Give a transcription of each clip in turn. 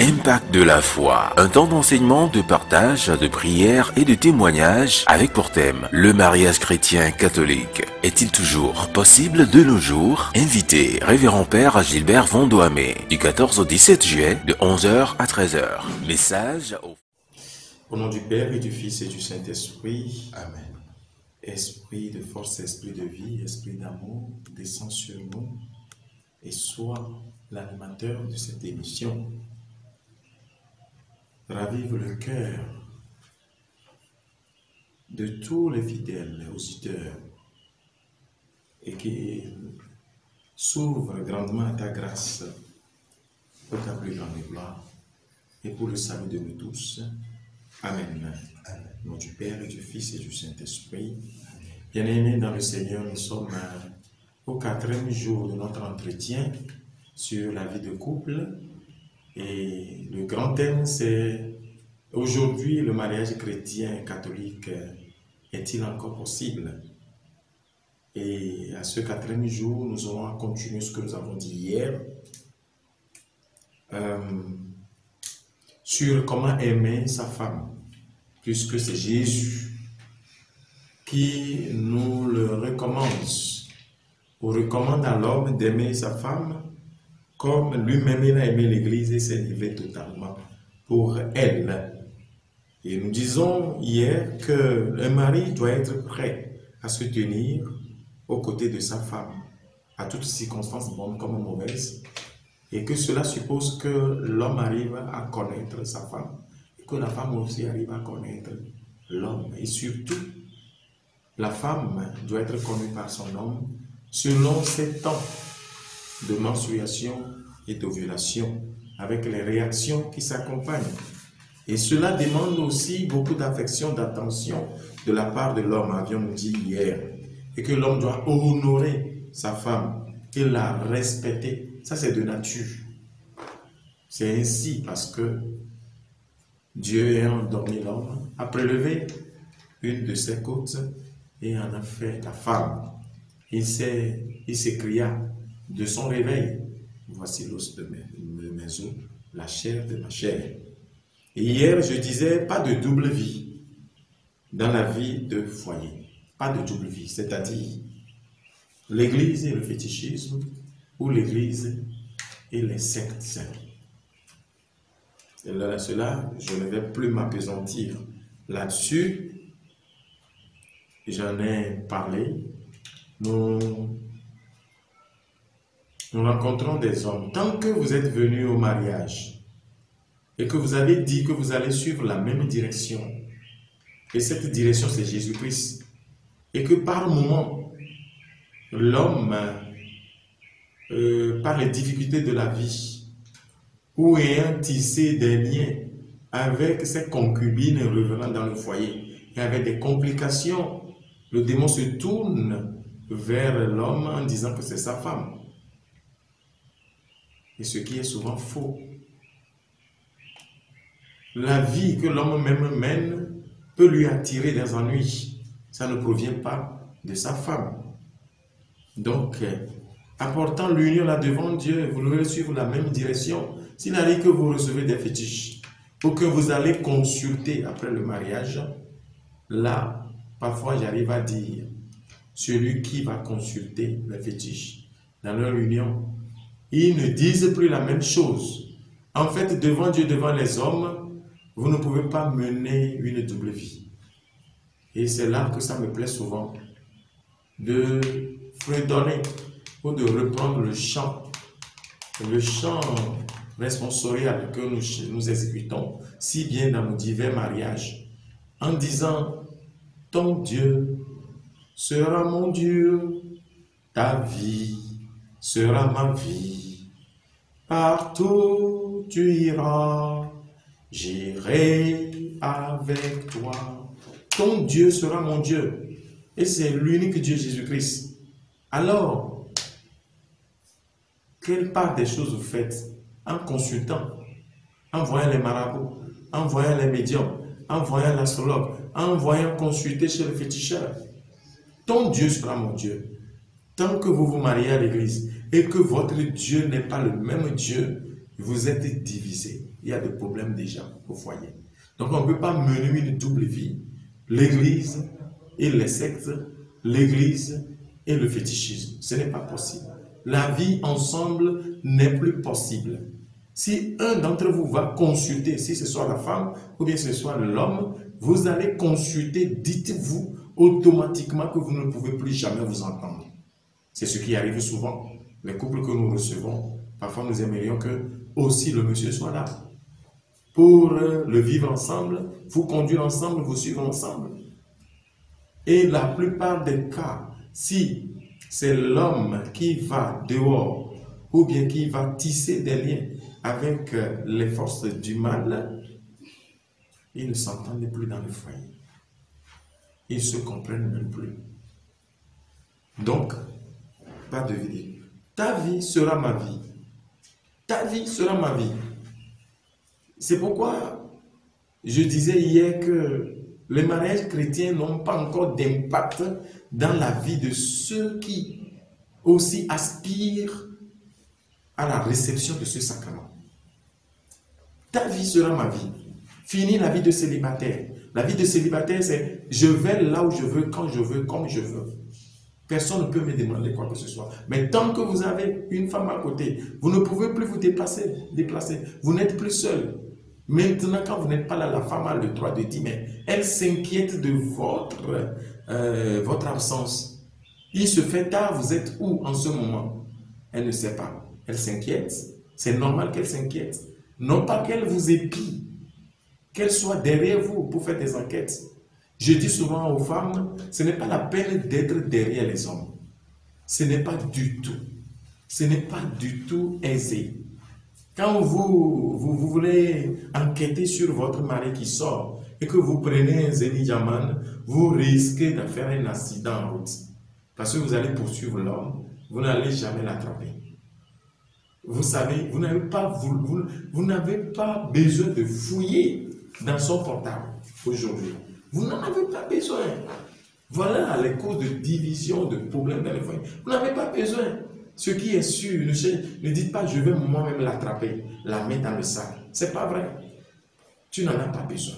Impact de la foi, un temps d'enseignement, de partage, de prière et de témoignage avec pour thème le mariage chrétien catholique. Est-il toujours possible de nos jours? Invité Révérend Père Gilbert Vondoamé du 14 au 17 juillet de 11h à 13h. Message Au nom du Père et du Fils et du Saint-Esprit. Amen. Esprit de force, esprit de vie, esprit d'amour, descend sur nous et sois l'animateur de cette émission. Ravive le cœur de tous les fidèles auditeurs et qui s'ouvre grandement à ta grâce pour ta plus grande gloire et pour le salut de nous tous. Amen. Au nom du Père et du Fils et du Saint-Esprit. Bien-aimés dans le Seigneur, nous sommes au 4e jour de notre entretien sur la vie de couple. Et le grand thème, c'est aujourd'hui, le mariage chrétien catholique est-il encore possible? Et à ce 4e jour, nous allons continuer ce que nous avons dit hier sur comment aimer sa femme, puisque c'est Jésus qui nous le recommande, ou recommande à l'homme d'aimer sa femme comme lui-même il a aimé l'Église et s'est livré totalement pour elle. Et nous disons hier qu'un mari doit être prêt à se tenir aux côtés de sa femme, à toutes circonstances bonnes comme mauvaises, et que cela suppose que l'homme arrive à connaître sa femme, et que la femme aussi arrive à connaître l'homme. Et surtout, la femme doit être connue par son homme selon ses temps de menstruation et d'ovulation, avec les réactions qui s'accompagnent. Et cela demande aussi beaucoup d'affection, d'attention de la part de l'homme, avions-nous dit hier, et que l'homme doit honorer sa femme et la respecter. Ça, c'est de nature. C'est ainsi parce que Dieu, ayant endormi l'homme, a prélevé une de ses côtes et en a fait la femme. Il s'écria de son réveil: voici l'os de mes os, la chair de ma chair. Et hier, je disais, pas de double vie dans la vie de foyer. Pas de double vie, c'est-à-dire l'Église et le fétichisme, ou l'Église et les sectes. Et là, cela, je ne vais plus m'appesantir là-dessus. J'en ai parlé. Nous rencontrons des hommes. Tant que vous êtes venus au mariage et que vous avez dit que vous allez suivre la même direction, et cette direction c'est Jésus-Christ, et que par moment, l'homme, par les difficultés de la vie, ou ayant tissé des liens avec ses concubines revenant dans le foyer, et avec des complications, le démon se tourne vers l'homme en disant que c'est sa femme. Et ce qui est souvent faux. La vie que l'homme même mène peut lui attirer des ennuis. Ça ne provient pas de sa femme. Donc, apportant l'union là devant Dieu, vous devez suivre la même direction. S'il arrive que vous recevez des fétiches, ou que vous allez consulter après le mariage, là, parfois j'arrive à dire, celui qui va consulter les fétiches dans leur union, ils ne disent plus la même chose. En fait, devant Dieu, devant les hommes, vous ne pouvez pas mener une double vie. Et c'est là que ça me plaît souvent de fredonner ou de reprendre le chant responsorial que nous exécutons si bien dans nos divers mariages, en disant: ton Dieu sera mon Dieu, ta vie sera ma vie, partout tu iras, j'irai avec toi. Ton Dieu sera mon Dieu, et c'est l'unique Dieu Jésus-Christ. Alors, quelle part des choses vous faites en consultant, en voyant les marabouts, en voyant les médiums, en voyant l'astrologue, en voyant consulter chez le féticheur? Ton Dieu sera mon Dieu. Tant que vous vous mariez à l'église et que votre Dieu n'est pas le même Dieu, vous êtes divisés. il y a des problèmes déjà au foyer. Donc on ne peut pas mener une double vie. L'église et les sectes, l'église et le fétichisme. Ce n'est pas possible. La vie ensemble n'est plus possible. Si un d'entre vous va consulter, si ce soit la femme ou bien ce soit l'homme, vous allez consulter, dites-vous automatiquement que vous ne pouvez plus jamais vous entendre. C'est ce qui arrive souvent. Les couples que nous recevons, parfois nous aimerions que aussi le monsieur soit là. Pour le vivre ensemble, vous conduire ensemble, vous suivre ensemble. Et la plupart des cas, si c'est l'homme qui va dehors ou bien qui va tisser des liens avec les forces du mal, ils ne s'entendent plus dans le foyer. Ils ne se comprennent même plus. Donc, pas de vie. Ta vie sera ma vie. Ta vie sera ma vie. C'est pourquoi je disais hier que les mariages chrétiens n'ont pas encore d'impact dans la vie de ceux qui aussi aspirent à la réception de ce sacrement. Ta vie sera ma vie. Fini la vie de célibataire. La vie de célibataire, c'est je vais là où je veux, quand je veux, comme je veux. Personne ne peut me demander quoi que ce soit. Mais tant que vous avez une femme à côté, vous ne pouvez plus vous déplacer. Vous n'êtes plus seul. Maintenant, quand vous n'êtes pas là, la femme a le droit de dire, mais elle s'inquiète de votre absence. Il se fait tard, vous êtes où en ce moment? Elle ne sait pas. Elle s'inquiète. C'est normal qu'elle s'inquiète. Non pas qu'elle vous épie, qu'elle soit derrière vous pour faire des enquêtes. Je dis souvent aux femmes, ce n'est pas la peine d'être derrière les hommes. Ce n'est pas du tout. Ce n'est pas du tout aisé. Quand vous voulez enquêter sur votre mari qui sort et que vous prenez un Zénidjaman, vous risquez de faire un accident en route. Parce que vous allez poursuivre l'homme, vous n'allez jamais l'attraper. Vous savez, vous n'avez pas besoin de fouiller dans son portable aujourd'hui. Vous n'en avez pas besoin. Voilà les causes de division, de problèmes dans les foyers. Vous n'avez pas besoin. Ce qui est sûr, ne dites pas je vais moi-même l'attraper, la mettre dans le sac. Ce n'est pas vrai. Tu n'en as pas besoin.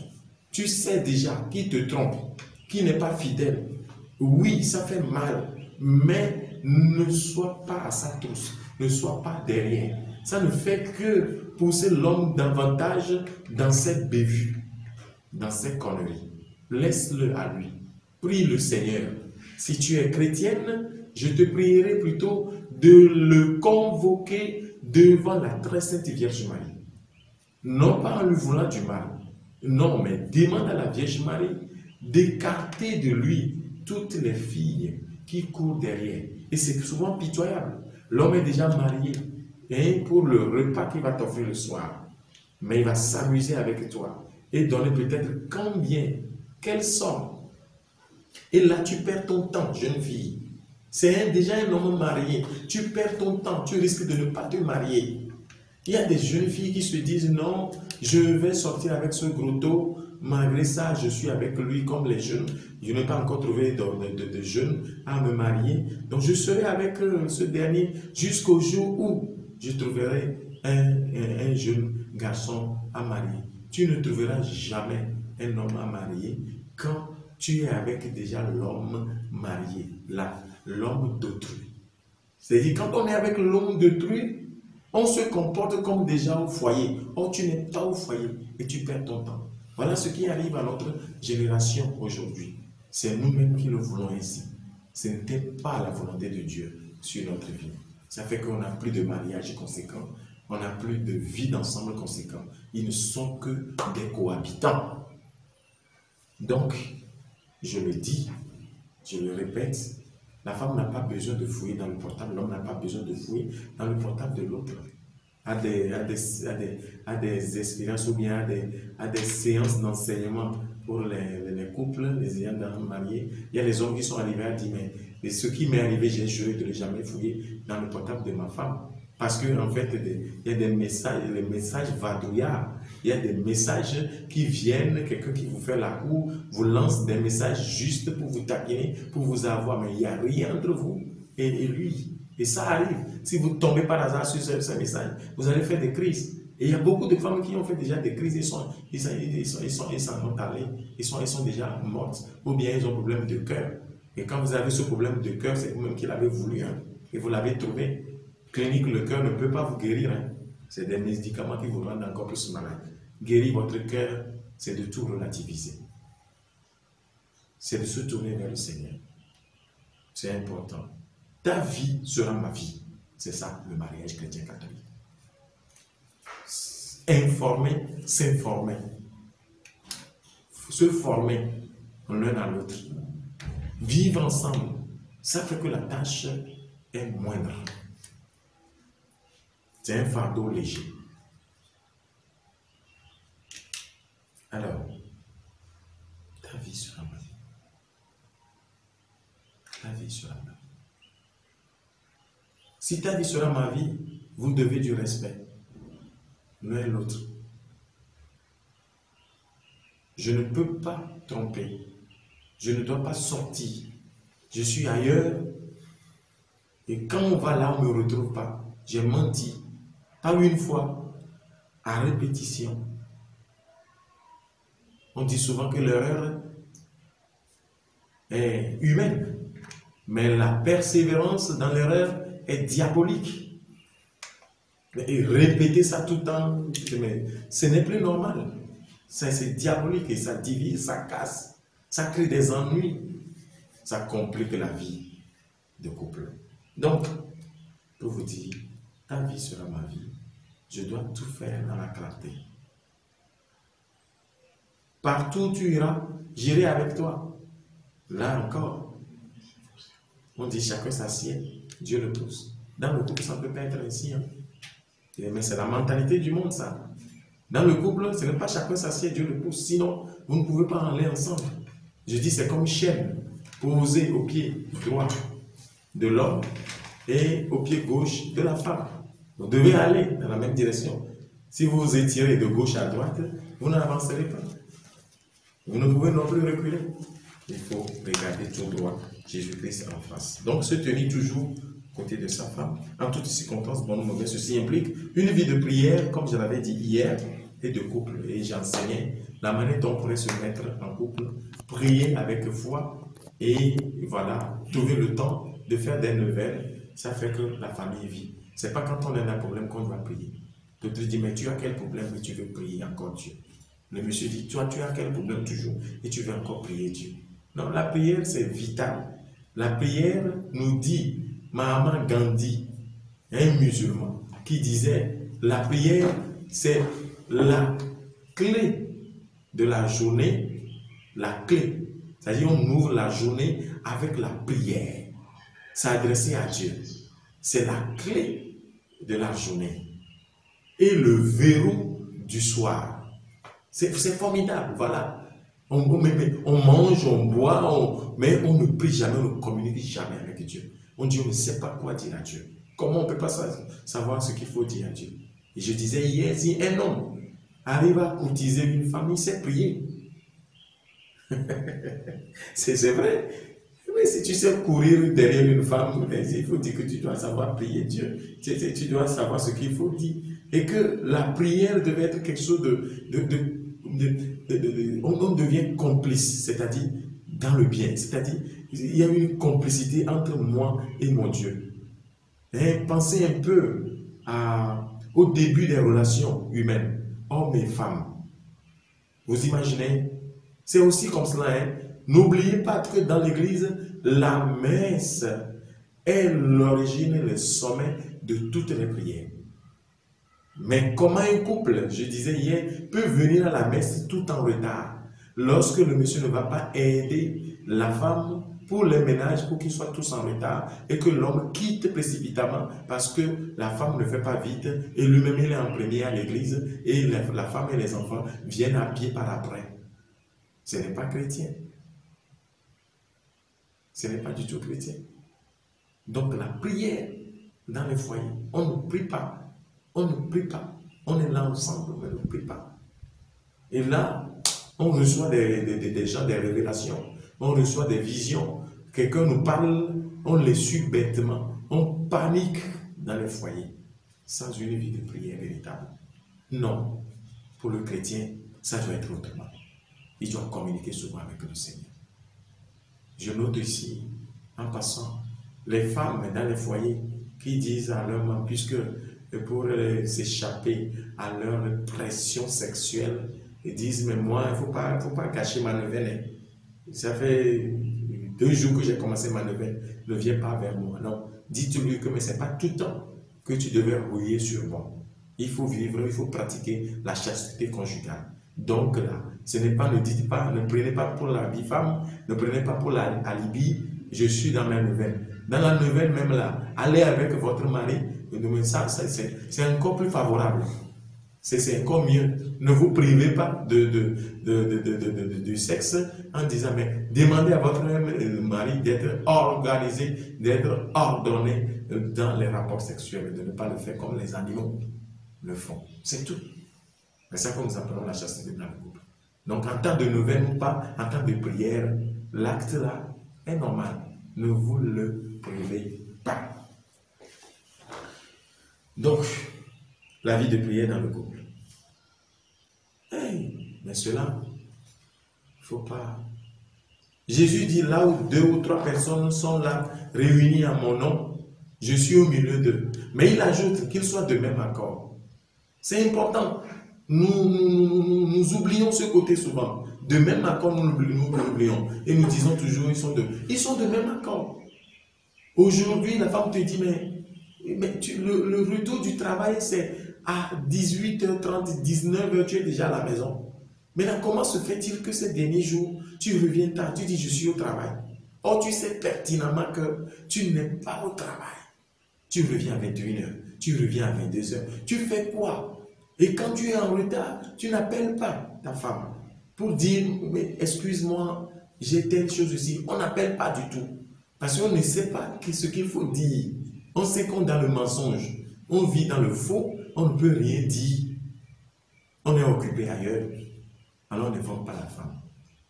Tu sais déjà qui te trompe, qui n'est pas fidèle. Oui, ça fait mal, mais ne sois pas à sa trousse, ne sois pas derrière. Ça ne fait que pousser l'homme davantage dans cette bévue, dans cette connerie. Laisse-le à lui. Prie le Seigneur. Si tu es chrétienne, je te prierai plutôt de le convoquer devant la très sainte Vierge Marie. Non pas en lui voulant du mal. Non, mais demande à la Vierge Marie d'écarter de lui toutes les filles qui courent derrière. Et c'est souvent pitoyable. L'homme est déjà marié. Et pour le repas qu'il va t'offrir le soir, mais il va s'amuser avec toi et donner peut-être combien, quelle somme. Et là, tu perds ton temps, jeune fille. C'est déjà un homme marié. Tu perds ton temps, tu risques de ne pas te marier. Il y a des jeunes filles qui se disent non, je vais sortir avec ce grotto. Malgré ça, je suis avec lui comme les jeunes. Je n'ai pas encore trouvé de jeunes à me marier. Donc, je serai avec ce dernier jusqu'au jour où je trouverai un jeune garçon à marier. Tu ne trouveras jamais un homme à marier quand tu es avec déjà l'homme marié, là, l'homme d'autrui. C'est-à-dire, quand on est avec l'homme d'autrui, on se comporte comme déjà au foyer. Or, tu n'es pas au foyer et tu perds ton temps. Voilà ce qui arrive à notre génération aujourd'hui. C'est nous-mêmes qui le voulons ainsi. Ce n'était pas la volonté de Dieu sur notre vie. Ça fait qu'on n'a plus de mariage conséquent, on n'a plus de vie d'ensemble conséquent. Ils ne sont que des cohabitants. Donc, je le dis, je le répète, la femme n'a pas besoin de fouiller dans le portable, l'homme n'a pas besoin de fouiller dans le portable de l'autre. À des expériences ou bien à des séances d'enseignement pour les couples, les ayants mariés. Il y a les hommes qui sont arrivés à dire, mais ce qui m'est arrivé, j'ai juré de ne jamais fouiller dans le portable de ma femme. Parce qu'en fait, il y a des messages, les messages vadrouillards. Il y a des messages qui viennent, quelqu'un qui vous fait la cour, vous lance des messages juste pour vous taquiner, pour vous avoir, mais il n'y a rien entre vous et lui. Et ça arrive. Si vous tombez par hasard sur ce message, vous allez faire des crises. Et il y a beaucoup de femmes qui ont fait déjà des crises, ils s'en ont allés, ils sont déjà mortes, ou bien ils ont un problème de cœur. Et quand vous avez ce problème de cœur, c'est vous-même qui l'avez voulu, hein, et vous l'avez trouvé. Clinique, le cœur ne peut pas vous guérir. Hein. C'est des médicaments qui vous rendent encore plus malade. Guérir votre cœur, c'est de tout relativiser. C'est de se tourner vers le Seigneur. C'est important. Ta vie sera ma vie. C'est ça, le mariage chrétien catholique. Informer, s'informer. Se former l'un à l'autre. Vivre ensemble. Ça fait que la tâche est moindre. C'est un fardeau léger. Alors, ta vie sera ma vie. Ta vie sera ma vie. Si ta vie sera ma vie, vous devez du respect l'un et l'autre. Je ne peux pas tromper. Je ne dois pas sortir. Je suis ailleurs. Et quand on va là, on ne me retrouve pas. J'ai menti. Pas une fois, à répétition. On dit souvent que l'erreur est humaine, mais la persévérance dans l'erreur est diabolique. Et répéter ça tout le temps, ce n'est plus normal. C'est diabolique et ça divise, ça casse, ça crée des ennuis, ça complique la vie de couple. Donc, pour vous dire, ta vie sera ma vie. Je dois tout faire dans la clarté. Partout où tu iras, j'irai avec toi. Là encore, on dit chacun s'assied, Dieu le pousse. Dans le couple, ça ne peut pas être ainsi. Hein. Mais c'est la mentalité du monde, ça. Dans le couple, ce n'est pas chacun s'assied, Dieu le pousse. Sinon, vous ne pouvez pas aller ensemble. Je dis, c'est comme une chaîne posée au pied droit de l'homme et au pied gauche de la femme. Vous devez aller dans la même direction. Si vous vous étirez de gauche à droite, vous n'avancerez pas. Vous ne pouvez non plus reculer. Il faut regarder tout droit Jésus-Christ en face. Donc, se tenir toujours côté de sa femme, en toutes circonstances, bonnes ou mauvaises. Ceci implique une vie de prière, comme je l'avais dit hier, et de couple. Et j'enseignais la manière dont on pourrait se mettre en couple, prier avec foi, et voilà, trouver le temps de faire des nouvelles. Ça fait que la famille vit. Ce n'est pas quand on a un problème qu'on doit prier. L'autre dit, mais tu as quel problème et tu veux prier encore Dieu? Le monsieur dit, toi, tu as quel problème toujours et tu veux encore prier Dieu? Non, la prière, c'est vital. La prière nous dit, Mahatma Gandhi, un musulman, qui disait, la prière, c'est la clé de la journée, la clé. C'est-à-dire, on ouvre la journée avec la prière. S'adresser à Dieu. C'est la clé de la journée. Et le verrou du soir. C'est formidable, voilà. On mange, on boit, mais on ne prie jamais, on ne communique jamais avec Dieu. On dit, on ne sait pas quoi dire à Dieu. Comment on ne peut pas savoir ce qu'il faut dire à Dieu? Et je disais hier, si un homme arrive à courtiser une femme, il sait prier. C'est vrai. Mais si tu sais courir derrière une femme, il faut dire que tu dois savoir prier Dieu. Tu dois savoir ce qu'il faut dire. Et que la prière devait être quelque chose on devient complice, c'est-à-dire dans le bien. C'est-à-dire, il y a une complicité entre moi et mon Dieu. Et pensez un peu au début des relations humaines, hommes et femmes. Vous imaginez? C'est aussi comme cela. Hein? N'oubliez pas que dans l'église, la messe est l'origine, le sommet de toutes les prières. Mais comment un couple, je disais hier, peut venir à la messe tout en retard lorsque le monsieur ne va pas aider la femme pour les ménages, pour qu'ils soient tous en retard et que l'homme quitte précipitamment parce que la femme ne fait pas vite et lui-même il est en premier à l'église et la femme et les enfants viennent à pied par après. Ce n'est pas chrétien. Ce n'est pas du tout chrétien. Donc la prière dans les foyers, on ne prie pas. On ne prie pas. On est là ensemble, mais on ne prie pas. Et là, on reçoit des gens, des révélations. On reçoit des visions. Quelqu'un nous parle, on les suit bêtement. On panique dans les foyers, sans une vie de prière véritable. Non. Pour le chrétien, ça doit être autrement. Il doit communiquer souvent avec le Seigneur. Je note ici, en passant, les femmes dans les foyers qui disent à leur mari, puisque pour s'échapper à leur pression sexuelle, ils disent, mais moi, il ne faut pas gâcher ma neuvaine. Ça fait 2 jours que j'ai commencé ma neuvaine, ne viens pas vers moi. Non, dites-lui que ce n'est pas tout le temps que tu devais rouiller sur moi. Il faut vivre, il faut pratiquer la chasteté conjugale. Donc là, ce n'est pas, ne dites pas, ne prenez pas pour la vie femme, ne prenez pas pour l'alibi, je suis dans ma neuvaine. Dans la neuvaine même là, allez avec votre mari, ça c'est encore plus favorable. C'est encore mieux. Ne vous privez pas du sexe en disant, mais demandez à votre mari d'être organisé, d'être ordonné dans les rapports sexuels, de ne pas le faire comme les animaux le font. C'est tout. C'est ça que nous appelons la chasteté dans le couple. Donc en temps de neuvaine ou pas, en temps de prière, l'acte là est normal. Ne vous le privez pas. Donc, la vie de prière dans le couple. Hey, mais cela, il ne faut pas. Jésus dit, là où 2 ou 3 personnes sont là, réunies à mon nom, je suis au milieu d'eux. Mais il ajoute qu'ils soient de même accord. C'est important. Nous oublions ce côté souvent. De même accord, nous l'oublions. Et nous disons toujours, ils sont de même accord. Aujourd'hui, la femme te dit, mais le retour du travail, c'est à 18h30, 19h, tu es déjà à la maison. Maintenant, comment se fait-il que ces derniers jours, tu reviens tard, tu dis, je suis au travail. Or, tu sais pertinemment que tu n'es pas au travail. Tu reviens à 21h, tu reviens à 22h. Tu fais quoi? Et quand tu es en retard, tu n'appelles pas ta femme pour dire, mais excuse-moi, j'ai telle chose ici. On n'appelle pas du tout. Parce qu'on ne sait pas ce qu'il faut dire. On sait qu'on est dans le mensonge. On vit dans le faux, on ne peut rien dire. On est occupé ailleurs. Alors on ne vend pas la femme.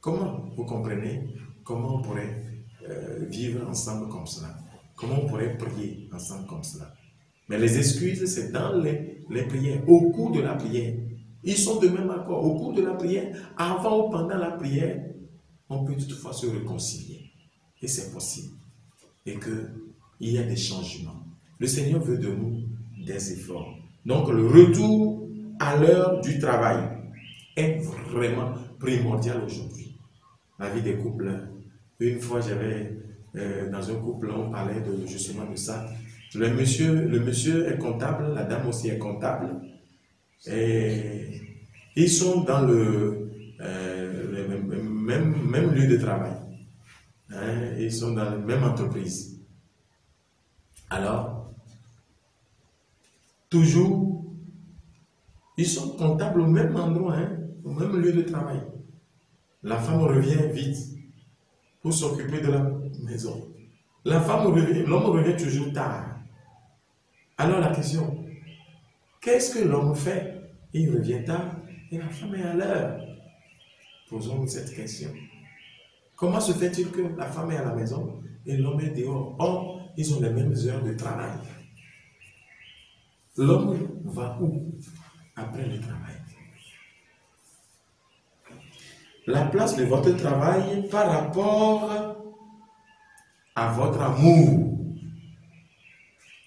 Comment, vous comprenez, comment on pourrait vivre ensemble comme cela? Comment on pourrait prier ensemble comme cela? Mais les excuses, c'est dans les prières, au cours de la prière. Ils sont de même accord. Au cours de la prière, avant ou pendant la prière, on peut toutefois se réconcilier. Et c'est possible. Et qu'il y a des changements. Le Seigneur veut de nous des efforts. Donc le retour à l'heure du travail est vraiment primordial aujourd'hui. La vie des couples. Une fois, j'avais dans un couple, on parlait justement de ça. Le monsieur est comptable, la dame aussi est comptable. Et ils sont dans le même lieu de travail. Hein, ils sont dans la même entreprise. Alors, toujours, ils sont comptables au même endroit, hein, au même lieu de travail. La femme revient vite pour s'occuper de la maison. L'homme revient toujours tard. Alors la question, qu'est-ce que l'homme fait? Il revient tard et la femme est à l'heure. Posons-nous cette question. Comment se fait-il que la femme est à la maison et l'homme est dehors? Or, ils ont les mêmes heures de travail. L'homme va où après le travail? La place de votre travail par rapport à votre amour,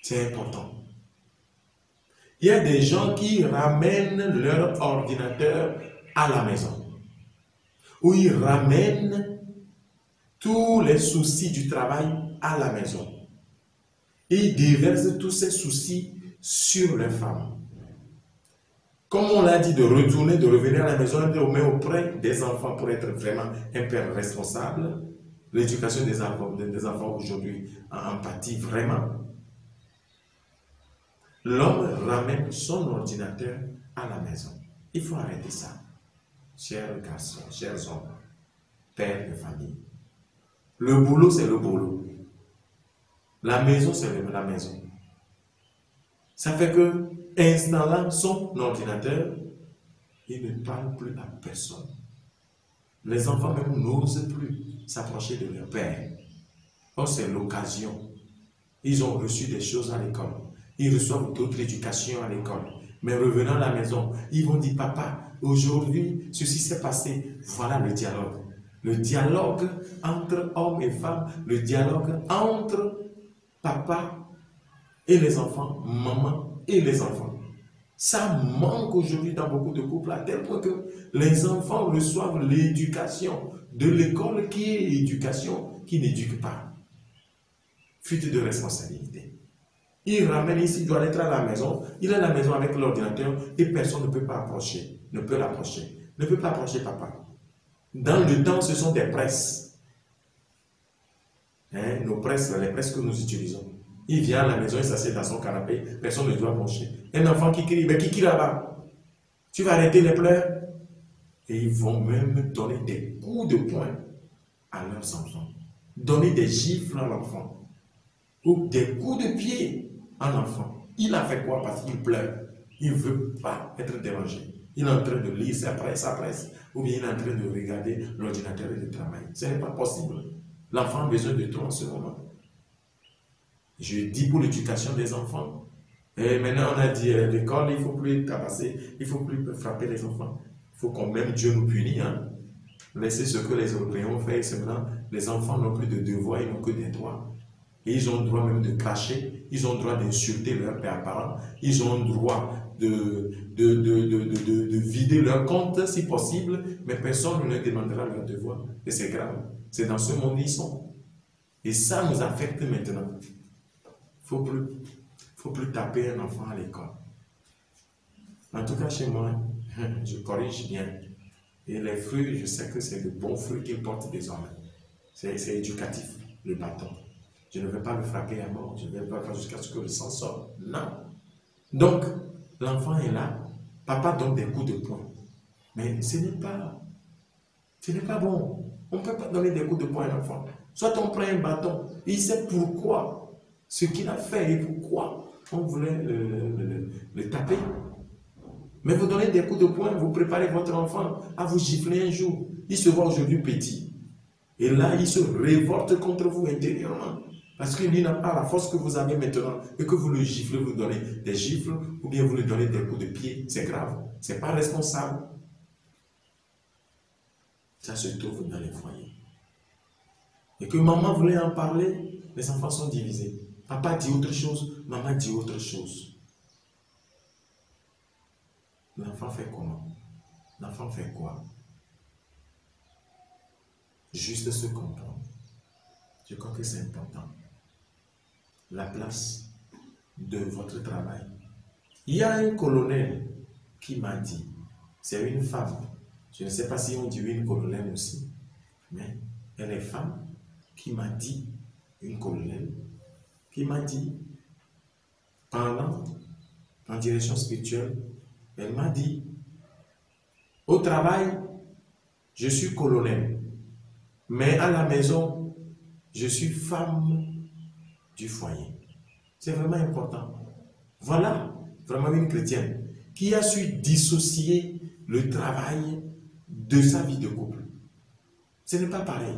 c'est important. Il y a des gens qui ramènent leur ordinateur à la maison, ou ils ramènent tous les soucis du travail à la maison. Ils déversent tous ces soucis sur les femmes. Comme on l'a dit, de retourner, de revenir à la maison, mais auprès des enfants pour être vraiment un père responsable. L'éducation des enfants aujourd'hui en pâtit vraiment. L'homme ramène son ordinateur à la maison. Il faut arrêter ça. Chers garçons, chers hommes, pères de famille. Le boulot, c'est le boulot. La maison, c'est la maison. Ça fait que, installant son ordinateur, il ne parle plus à personne. Les enfants même n'osent plus s'approcher de leur père. Or, c'est l'occasion. Ils ont reçu des choses à l'école. Ils reçoivent d'autres éducations à l'école. Mais revenant à la maison, ils vont dire, papa, aujourd'hui, ceci s'est passé. Voilà le dialogue. Le dialogue entre hommes et femmes, le dialogue entre papa et les enfants, maman et les enfants. Ça manque aujourd'hui dans beaucoup de couples à tel point que les enfants reçoivent l'éducation de l'école qui est l'éducation qui n'éduque pas. Fuite de responsabilité. Il ramène ici, il doit être à la maison, il est à la maison avec l'ordinateur et personne ne peut pas approcher, ne peut l'approcher, ne peut pas approcher papa. Dans le temps, ce sont des presses. Nos presses, les presses que nous utilisons. Il vient à la maison, il s'assied dans son canapé, personne ne doit approcher. Un enfant qui crie, mais qui crie là-bas? Tu vas arrêter les pleurs? Et ils vont même donner des coups de poing à leurs enfants. Donner des gifles à l'enfant. Ou des coups de pied à l'enfant. Il a fait quoi? Parce qu'il pleure. Il ne veut pas être dérangé. Il est en train de lire sa presse, ou bien il est en train de regarder l'ordinateur et de travailler. Ce n'est pas possible. L'enfant a besoin de toi en ce moment. Je dis pour l'éducation des enfants. Et maintenant, on a dit l'école, il ne faut plus tabasser, il ne faut plus frapper les enfants. Il faut qu'on même Dieu nous punisse. Hein? Laissez ce que les Européens ont fait. C'est maintenant, les enfants n'ont plus de devoirs, ils n'ont que des droits. Et ils ont le droit même de cracher, ils ont le droit d'insulter leur père parent, ils ont le droit de vider leur compte si possible, mais personne ne leur demandera leur devoir. Et c'est grave. C'est dans ce monde où ils sont. Et ça nous affecte maintenant. Il ne faut plus taper un enfant à l'école. En tout cas, chez moi, je corrige bien. Et les fruits, je sais que c'est de bons fruits qu'ils portent désormais. C'est éducatif, le bâton. Je ne vais pas le frapper à mort, je ne vais pas faire jusqu'à ce que le sang sorte. Non. Donc, l'enfant est là, papa donne des coups de poing. Mais ce n'est pas bon. On ne peut pas donner des coups de poing à l'enfant. Soit on prend un bâton, il sait pourquoi, ce qu'il a fait et pourquoi on voulait le taper. Mais vous donnez des coups de poing, vous préparez votre enfant à vous gifler un jour. Il se voit aujourd'hui petit. Et là, il se révolte contre vous intérieurement. Parce qu'il n'a pas la force que vous avez maintenant et que vous le giflez, vous donnez des gifles ou bien vous lui donnez des coups de pied. C'est grave. Ce n'est pas responsable. Ça se trouve dans les foyers. Et que maman voulait en parler, les enfants sont divisés. Papa dit autre chose, maman dit autre chose. L'enfant fait comment? L'enfant fait quoi? Juste se comprendre. Je crois que c'est important. La place de votre travail. Il y a un colonel qui m'a dit, c'est une femme, je ne sais pas si on dit une colonelle aussi, mais elle est femme, qui m'a dit, une colonelle, qui m'a dit, parlant en direction spirituelle, elle m'a dit, au travail, je suis colonel, mais à la maison, je suis femme du foyer. C'est vraiment important. Voilà vraiment une chrétienne qui a su dissocier le travail de sa vie de couple. Ce n'est pas pareil.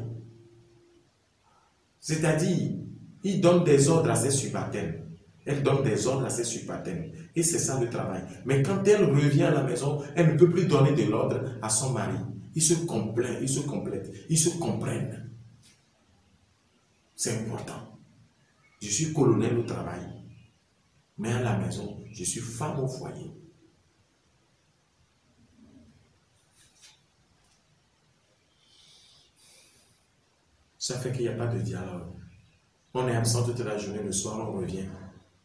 C'est-à-dire, il donne des ordres à ses subalternes. Elle donne des ordres à ses subalternes. Et c'est ça le travail. Mais quand elle revient à la maison, elle ne peut plus donner de l'ordre à son mari. Ils se complètent, ils se complètent, ils se comprennent. C'est important. Je suis colonel au travail, mais à la maison, je suis femme au foyer. Ça fait qu'il n'y a pas de dialogue. On est absent toute la journée, le soir on revient.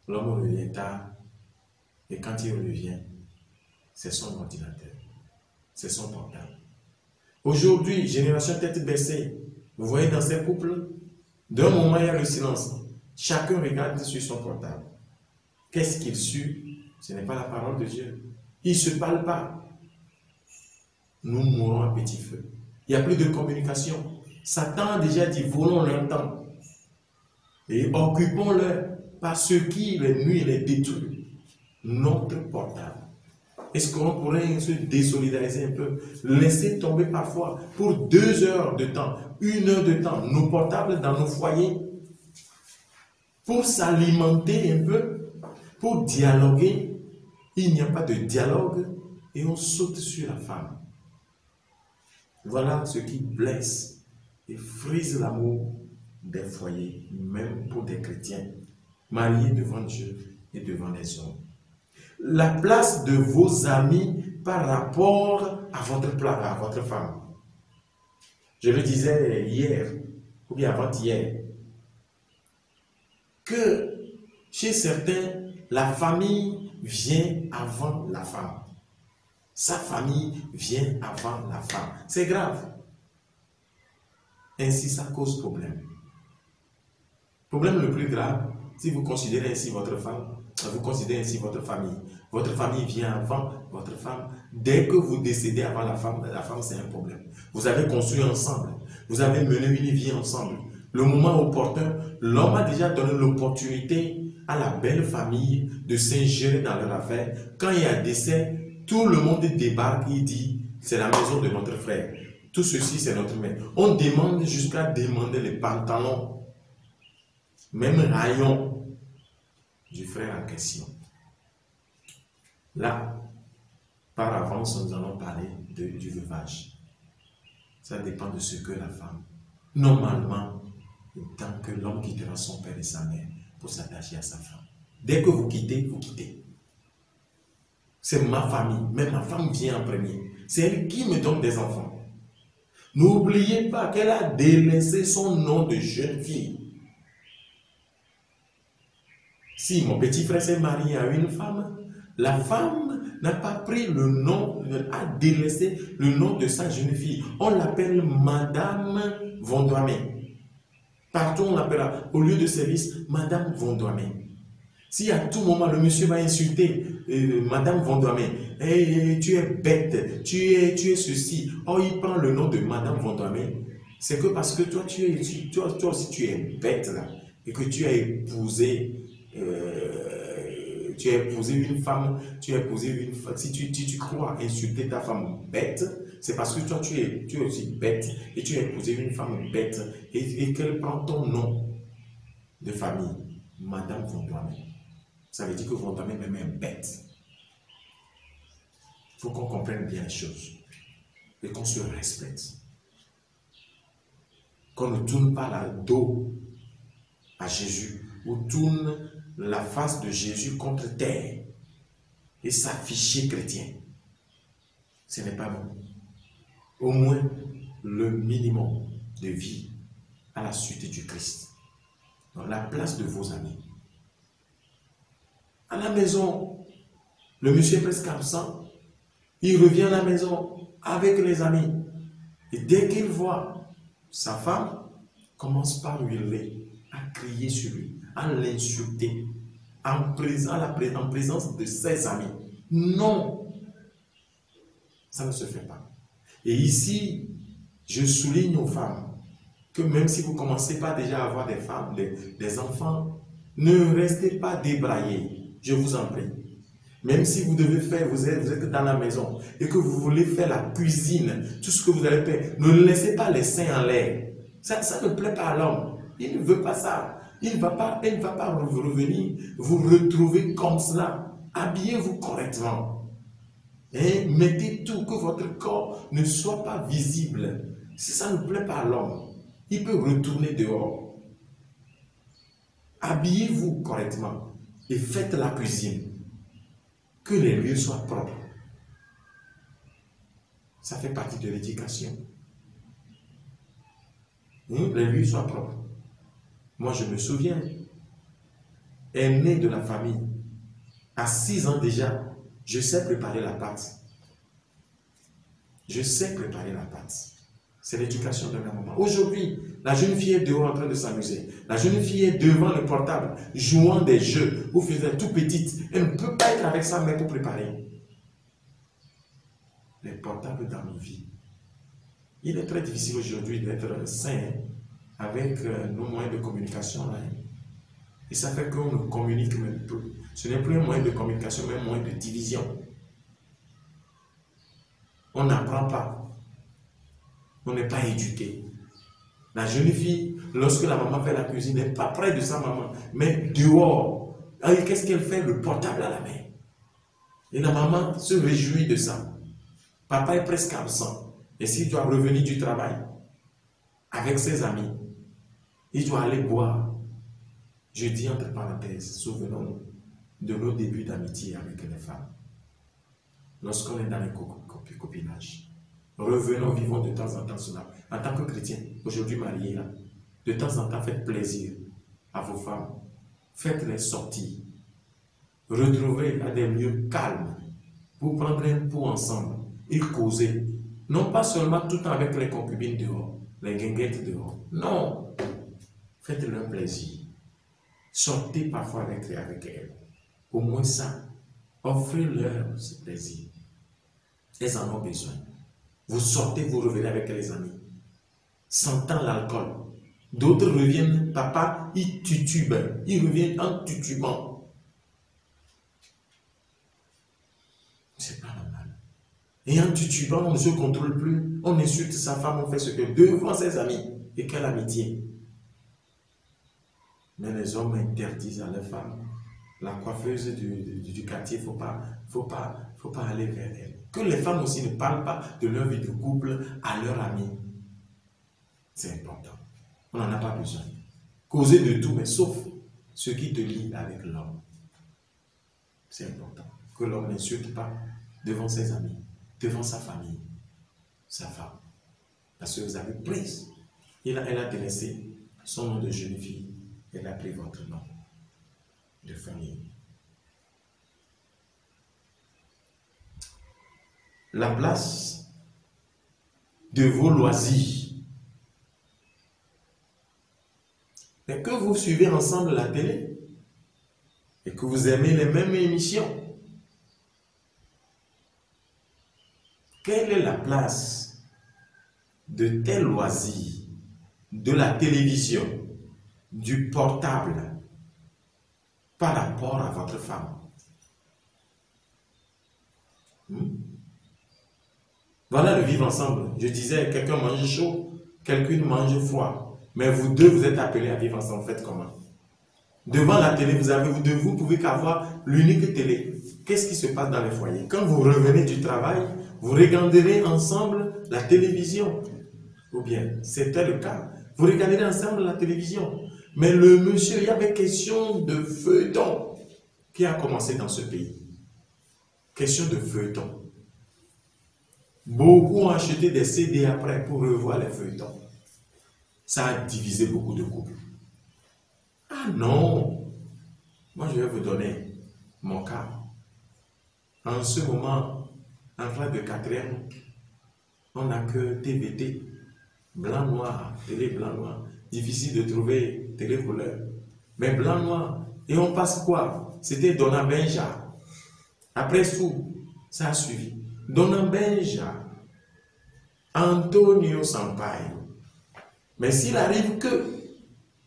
L'homme revient tard, et quand il revient, c'est son ordinateur, c'est son portable. Aujourd'hui, génération tête baissée, vous voyez dans ces couples, d'un moment il y a le silence. Chacun regarde sur son portable. Qu'est-ce qu'il suit? Ce n'est pas la parole de Dieu. Ils ne se parlent pas. Nous mourrons à petit feu. Il n'y a plus de communication. Satan a déjà dit, volons leur temps. Et occupons-le par ce qui les nuit et les détruit. Notre portable. Est-ce qu'on pourrait se désolidariser un peu? Laisser tomber parfois pour 2 heures de temps, 1 heure de temps, nos portables dans nos foyers pour s'alimenter un peu, pour dialoguer Il n'y a pas de dialogue et on saute sur la femme. Voilà ce qui blesse et frise l'amour des foyers, même pour des chrétiens, mariés devant Dieu et devant les hommes. La place de vos amis par rapport à votre femme. Je le disais hier, ou bien avant-hier, que chez certains, la famille vient avant la femme. Sa famille vient avant la femme. C'est grave. Ainsi, ça cause problème. Problème le plus grave, si vous considérez ainsi votre femme, vous considérez ainsi votre famille. Votre famille vient avant votre femme. Dès que vous décédez avant la femme c'est un problème. Vous avez construit ensemble. Vous avez mené une vie ensemble. Le moment opportun, l'homme a déjà donné l'opportunité à la belle famille de s'ingérer dans leur affaire. Quand il y a décès, tout le monde débarque et dit, c'est la maison de notre frère. Tout ceci, c'est notre mère. On demande jusqu'à demander les pantalons, même rayon du frère en question. Là, par avance, nous allons parler du veuvage. Ça dépend de ce que la femme, normalement, tant que l'homme quittera son père et sa mère pour s'attacher à sa femme. Dès que vous quittez, vous quittez. C'est ma famille, mais ma femme vient en premier. C'est elle qui me donne des enfants. N'oubliez pas qu'elle a délaissé son nom de jeune fille. Si mon petit frère s'est marié à une femme, la femme n'a pas pris le nom, a délaissé le nom de sa jeune fille. On l'appelle Madame Vondoamé. Partout on l'appelle, au lieu de service, Madame Vondoamé. Si à tout moment le monsieur va insulter Madame Vondoamé, hey, tu es bête, tu es ceci, oh il prend le nom de Madame Vondoamé, c'est que parce que toi aussi tu es bête là, et que tu as épousé une femme, si tu crois insulter ta femme bête, c'est parce que toi tu es aussi bête et tu as épousé une femme bête et qu'elle prend ton nom de famille, Madame Vondoamé. Ça veut dire que Vondoamé même est bête. Il faut qu'on comprenne bien les choses et qu'on se respecte. Qu'on ne tourne pas le dos à Jésus ou tourne la face de Jésus contre terre et s'afficher chrétien. Ce n'est pas bon. Au moins le minimum de vie à la suite du Christ. Dans la place de vos amis. À la maison, le monsieur est presque absent. Il revient à la maison avec les amis. Et dès qu'il voit sa femme, commence par hurler, à crier sur lui, à l'insulter, en présence de ses amis. Non, ça ne se fait pas. Et ici, je souligne aux femmes que même si vous ne commencez pas déjà à avoir des femmes, des enfants, ne restez pas débraillés. Je vous en prie. Même si vous devez faire, vous êtes dans la maison et que vous voulez faire la cuisine, tout ce que vous allez faire, ne laissez pas les seins en l'air. Ça ne plaît pas à l'homme. Il ne veut pas ça. Il ne va pas revenir vous retrouver comme cela. Habillez-vous correctement. Et mettez tout, que votre corps ne soit pas visible. Si ça ne plaît pas à l'homme, il peut retourner dehors. Habillez-vous correctement. Et faites la cuisine. Que les lieux soient propres. Ça fait partie de l'éducation. Les lieux soient propres. Moi, je me souviens, aîné de la famille, à 6 ans déjà, je sais préparer la pâte. Je sais préparer la pâte. C'est l'éducation de ma maman. Aujourd'hui, la jeune fille est dehors en train de s'amuser. La jeune fille est devant le portable, jouant des jeux. Vous faisiez toute petite. Elle ne peut pas être avec sa mère pour préparer. Les portables dans nos vies. Il est très difficile aujourd'hui d'être sain avec nos moyens de communication. Là. Et ça fait qu'on ne communique même plus. Ce n'est plus un moyen de communication, mais un moyen de division. On n'apprend pas. On n'est pas éduqué. La jeune fille, lorsque la maman fait la cuisine, n'est pas près de sa maman, mais dehors. Qu'est-ce qu'elle fait? Le portable à la main. Et la maman se réjouit de ça. Papa est presque absent. Et s'il doit revenir du travail avec ses amis, il doit aller boire. Je dis entre parenthèses, souvenons-nous de nos débuts d'amitié avec les femmes. Lorsqu'on est dans les copinages. Revenons, vivons de temps en temps cela. En tant que chrétien, aujourd'hui marié, là, de temps en temps, faites plaisir à vos femmes. Faites-les sortir. Retrouvez à des lieux calmes pour prendre un pot ensemble et causer. Non pas seulement tout le temps avec les concubines dehors, les guinguettes dehors. Non. Faites-leur plaisir. Sortez parfois avec elles. Au moins ça. Offrez-leur ce plaisir. Elles en ont besoin. Vous sortez, vous revenez avec les amis. Sentant l'alcool. D'autres reviennent, papa, ils tutubent. Ils reviennent en tutubant. C'est pas normal. Et en tutubant, on ne se contrôle plus. On insulte sa femme, on fait ce que devant ses amis. Et quelle amitié. Mais les hommes interdisent à leurs femmes. La coiffeuse du quartier, il ne faut pas aller vers elle. Que les femmes aussi ne parlent pas de leur vie de couple à leurs amis. C'est important. On n'en a pas besoin. Causer de tout, mais sauf ce qui te lie avec l'homme. C'est important. Que l'homme n'insulte pas devant ses amis, devant sa famille, sa femme. Parce que vous avez pris. Elle a délaissé son nom de jeune fille. Elle a pris votre nom de famille. La place de vos loisirs. Et que vous suivez ensemble la télé et que vous aimez les mêmes émissions. Quelle est la place de tes loisirs, de la télévision, du portable par rapport à votre femme? Voilà le vivre ensemble. Je disais, quelqu'un mange chaud, quelqu'un mange froid. Mais vous deux, vous êtes appelés à vivre ensemble. Faites comment? Devant la télé, vous pouvez qu'avoir l'unique télé. Qu'est-ce qui se passe dans les foyers? Quand vous revenez du travail, vous regarderez ensemble la télévision. Ou bien, c'était le cas. Vous regarderez ensemble la télévision. Mais le monsieur, il y avait question de feuilleton qui a commencé dans ce pays. Question de feuilleton. Beaucoup ont acheté des CD après pour revoir les feuilletons. Ça a divisé beaucoup de couples. Ah non! Moi, je vais vous donner mon cas. En ce moment, en classe de 4e, on n'a que TVT, blanc-noir, télé blanc-noir. Difficile de trouver télé couleur. Mais blanc-noir. Et on passe quoi? C'était Dona Benja. Après Sou, ça a suivi. Dona Benja, Antonio Sampaio. Mais s'il arrive que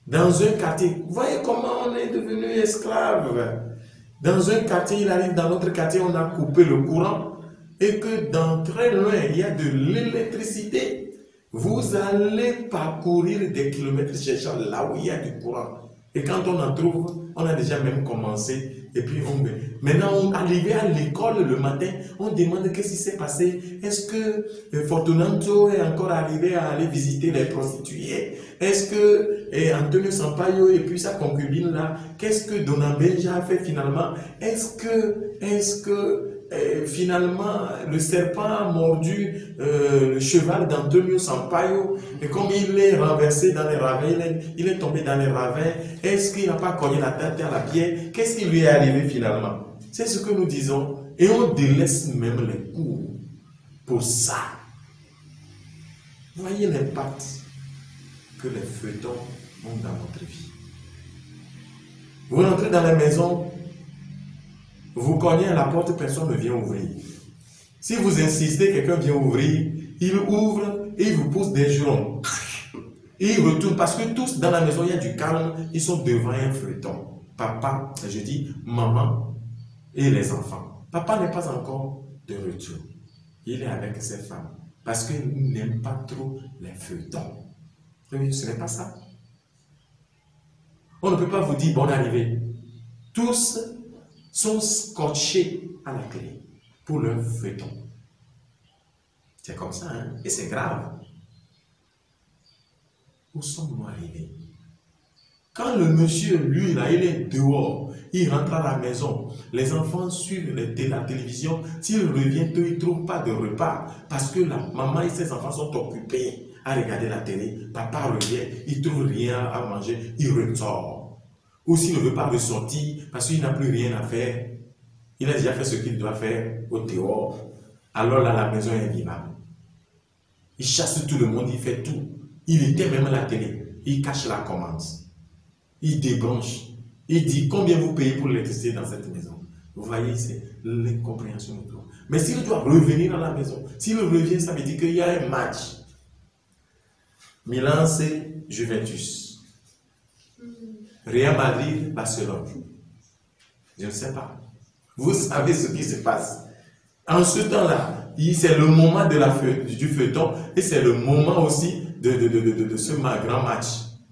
dans un quartier, vous voyez comment on est devenu esclave. Dans un quartier, il arrive dans notre quartier, on a coupé le courant et que dans très loin, il y a de l'électricité. Vous allez parcourir des kilomètres cherchant là où il y a du courant. Et quand on en trouve, on a déjà même commencé. Et puis, maintenant, on arrivé à l'école le matin, on demande qu'est-ce qui s'est passé. Est-ce que Fortunato est encore arrivé à aller visiter les prostituées? Est-ce que Antonio Sampaio et puis sa concubine là, qu'est-ce que Dona Benja a fait finalement? Est-ce que finalement le serpent a mordu le cheval d'Antonio Sampaio et comme il est renversé dans les ravins, il est tombé dans les ravins, est-ce qu'il n'a pas cogné la tête à la pierre? Qu'est-ce qui lui est arrivé finalement? C'est ce que nous disons et on délaisse même les cours pour ça. Voyez l'impact que les feuilletons ont dans notre vie. Vous rentrez dans la maison, vous cognez à la porte, personne ne vient ouvrir. Si vous insistez, quelqu'un vient ouvrir, il ouvre et il vous pousse des jurons. Et il retourne parce que tous dans la maison, il y a du calme, ils sont devant un feuilleton. Papa, je dis maman et les enfants. Papa n'est pas encore de retour. Il est avec ses femmes parce qu'il n'aime pas trop les feuilletons. Ce n'est pas ça. On ne peut pas vous dire bonne arrivée. Tous sont scotchés à la télé pour leur feuilleton. C'est comme ça, hein? Et c'est grave. Où sommes-nous arrivés? Quand le monsieur, lui, là, il est dehors, il rentre à la maison, les enfants suivent la télévision, s'il revient tôt, il ne trouve pas de repas, parce que la maman et ses enfants sont occupés à regarder la télé, papa revient, il ne trouve rien à manger, il ressort. Ou s'il ne veut pas ressortir, parce qu'il n'a plus rien à faire, il a déjà fait ce qu'il doit faire au dehors, alors là, la maison est vivable. Il chasse tout le monde, il fait tout. Il éteint même la télé, il cache la commande. Il débranche. Il dit combien vous payez pour l'électricité dans cette maison. Vous voyez, c'est l'incompréhension de toi. Mais s'il doit revenir dans la maison, s'il revient, ça veut dire qu'il y a un match. Milan, c'est Juventus. Real Madrid, Barcelone. Je ne sais pas. Vous savez ce qui se passe. En ce temps-là, c'est le moment du feuilleton et c'est le moment aussi de ce grand match.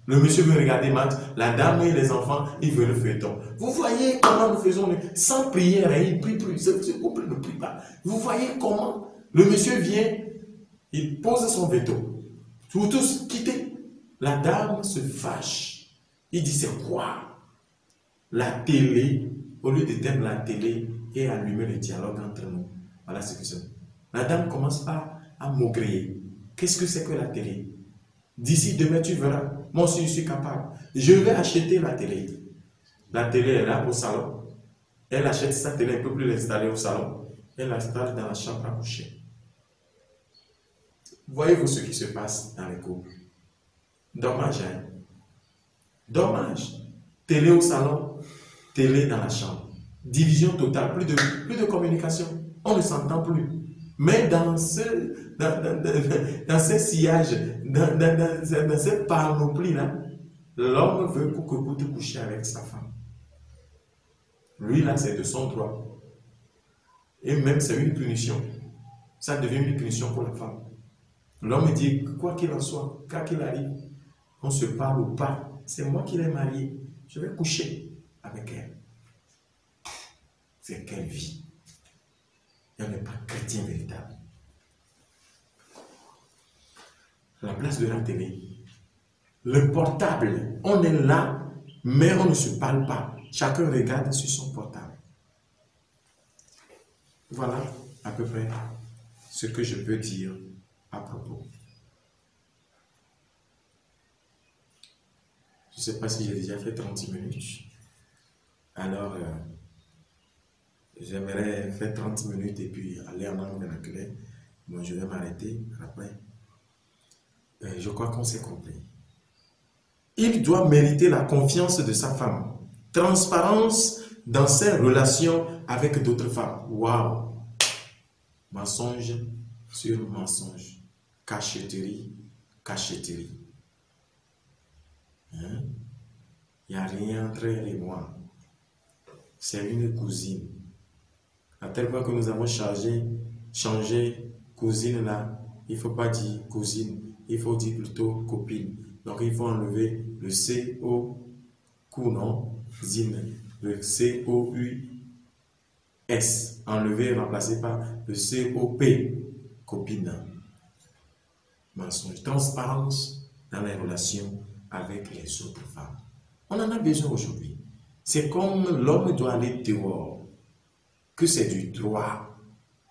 Le monsieur veut regarder le match, la dame et les enfants, ils veulent le feuilleton. Vous voyez comment nous faisons, sans prière, il ne prie plus, ce couple ne prie pas. Vous voyez comment le monsieur vient, il pose son veto. Vous tous quittez. La dame se fâche. Il dit, c'est quoi? La télé, au lieu d'éteindre la télé et allumer le dialogue entre nous. Voilà ce que c'est. La dame commence à maugréer. Qu'est-ce que c'est que la télé? D'ici demain, tu verras. Moi aussi, je suis capable. Je vais acheter la télé. La télé est là au salon. Elle achète sa télé, elle ne peut plus l'installer au salon. Elle l'installe dans la chambre à coucher. Voyez-vous ce qui se passe dans les couples? Dommage, hein? Dommage. Télé au salon, télé dans la chambre. Division totale, plus de communication. On ne s'entend plus. Mais dans ce sillage, dans cette panoplie-là, l'homme veut pour te coucher avec sa femme. Lui, là, c'est de son droit. Et même, c'est une punition. Ça devient une punition pour la femme. L'homme dit, quoi qu'il en soit, quoi qu'il arrive, on se parle ou pas, c'est moi qui l'ai mariée. Je vais coucher avec elle. C'est quelle vie? Il n'est pas chrétien véritable. La place de la télé. Le portable, on est là, mais on ne se parle pas. Chacun regarde sur son portable. Voilà à peu près ce que je peux dire à propos. Je ne sais pas si j'ai déjà fait 30 minutes. Alors, j'aimerais faire 30 minutes et puis aller en langue vernaculaire. Bon, je vais m'arrêter après. Je crois qu'on s'est compris. Il doit mériter la confiance de sa femme. Transparence dans ses relations avec d'autres femmes. Waouh! Mensonge sur mensonge. Cachetterie, cachetterie. Hein? Il n'y a rien entre elle et moi. C'est une cousine. À tel point que nous avons changé cousine là. Il ne faut pas dire cousine. Il faut dire plutôt copine. Donc il faut enlever le C-O-Q, non? Zine. Le C-O-U-S. Enlever et remplacer par le C-O-P. Copine. Mensonge. Transparence dans les relations avec les autres femmes. On en a besoin aujourd'hui. C'est comme l'homme doit aller dehors. Que c'est du droit.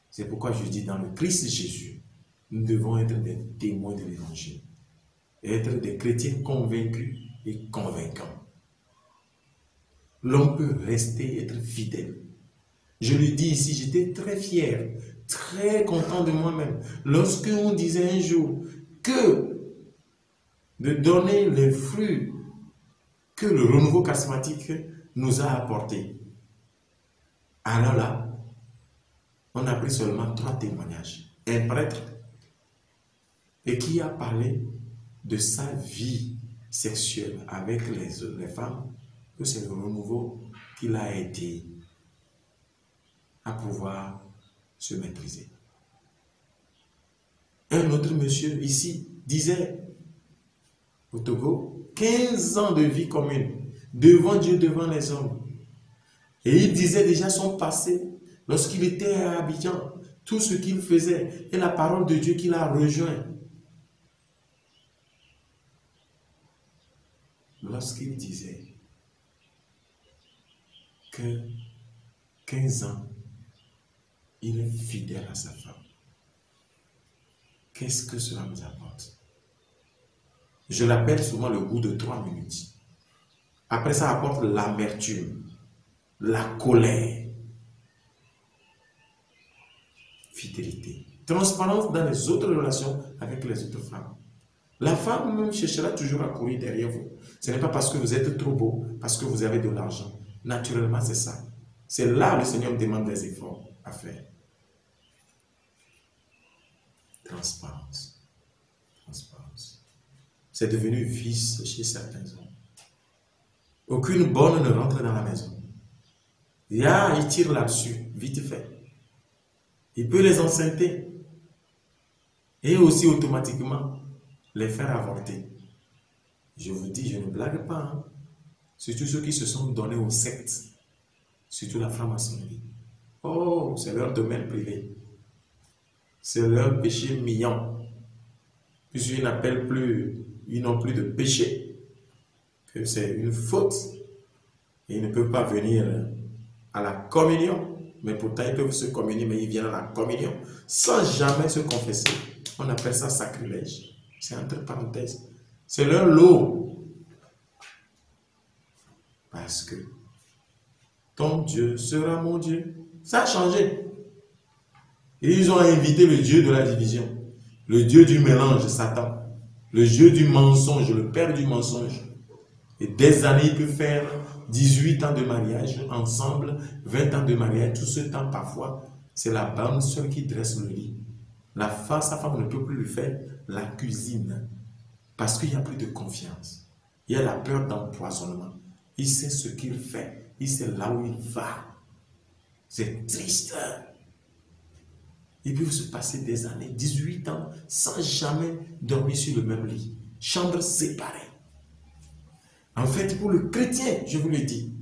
C'est pourquoi je dis dans le Christ Jésus, nous devons être des témoins de l'évangile. Être des chrétiens convaincus et convaincants. L'homme peut rester, être fidèle. Je le dis ici, j'étais très fier, très content de moi-même. Lorsque on disait un jour que de donner les fruits que le renouveau charismatique nous a apportés. Alors là, on a pris seulement 3 témoignages. Un prêtre et qui a parlé de sa vie sexuelle avec les femmes, que c'est le renouveau qu'il a aidé à pouvoir se maîtriser. Un autre monsieur ici disait au Togo, 15 ans de vie commune, devant Dieu, devant les hommes. Et il disait déjà son passé, Lorsqu'il était à Abidjan, tout ce qu'il faisait et la parole de Dieu qui l'a rejoint. Lorsqu'il disait que 15 ans, il est fidèle à sa femme. Qu'est-ce que cela nous apporte? Je l'appelle souvent le goût de 3 minutes. Après ça apporte l'amertume, la colère, fidélité, transparence dans les autres relations avec les autres femmes. La femme même cherchera toujours à courir derrière vous. Ce n'est pas parce que vous êtes trop beau, parce que vous avez de l'argent. Naturellement, c'est ça. C'est là que le Seigneur me demande des efforts à faire. Transparence. Transparence. C'est devenu vice chez certains hommes. Aucune bonne ne rentre dans la maison. Il tire là-dessus, vite fait. Il peut les enceinter. Et aussi automatiquement les faire avorter. Je vous dis, je ne blague pas. Hein. Surtout ceux qui se sont donnés aux sectes. Surtout la franc-maçonnerie. Oh, c'est leur domaine privé. C'est leur péché mignon. Puisqu'ils n'appellent plus, ils n'ont plus de péché. Que c'est une faute. Et ils ne peuvent pas venir à la communion. Mais pourtant, ils peuvent se communier, mais ils viennent à la communion sans jamais se confesser. On appelle ça sacrilège. C'est entre parenthèses. C'est leur lot. Parce que ton Dieu sera mon Dieu. Ça a changé. Et ils ont invité le Dieu de la division. Le Dieu du mélange, Satan. Le Dieu du mensonge, le père du mensonge. Et des années, il peut faire 18 ans de mariage ensemble, 20 ans de mariage. Tout ce temps, parfois, c'est la bonne seule qui dresse le lit. Sa femme ne peut plus lui faire la cuisine. Parce qu'il n'y a plus de confiance. Il y a la peur d'empoisonnement. Il sait ce qu'il fait. Il sait là où il va. C'est triste. Il peut se passer des années, 18 ans, sans jamais dormir sur le même lit. Chambre séparée. En fait, pour le chrétien, je vous le dis,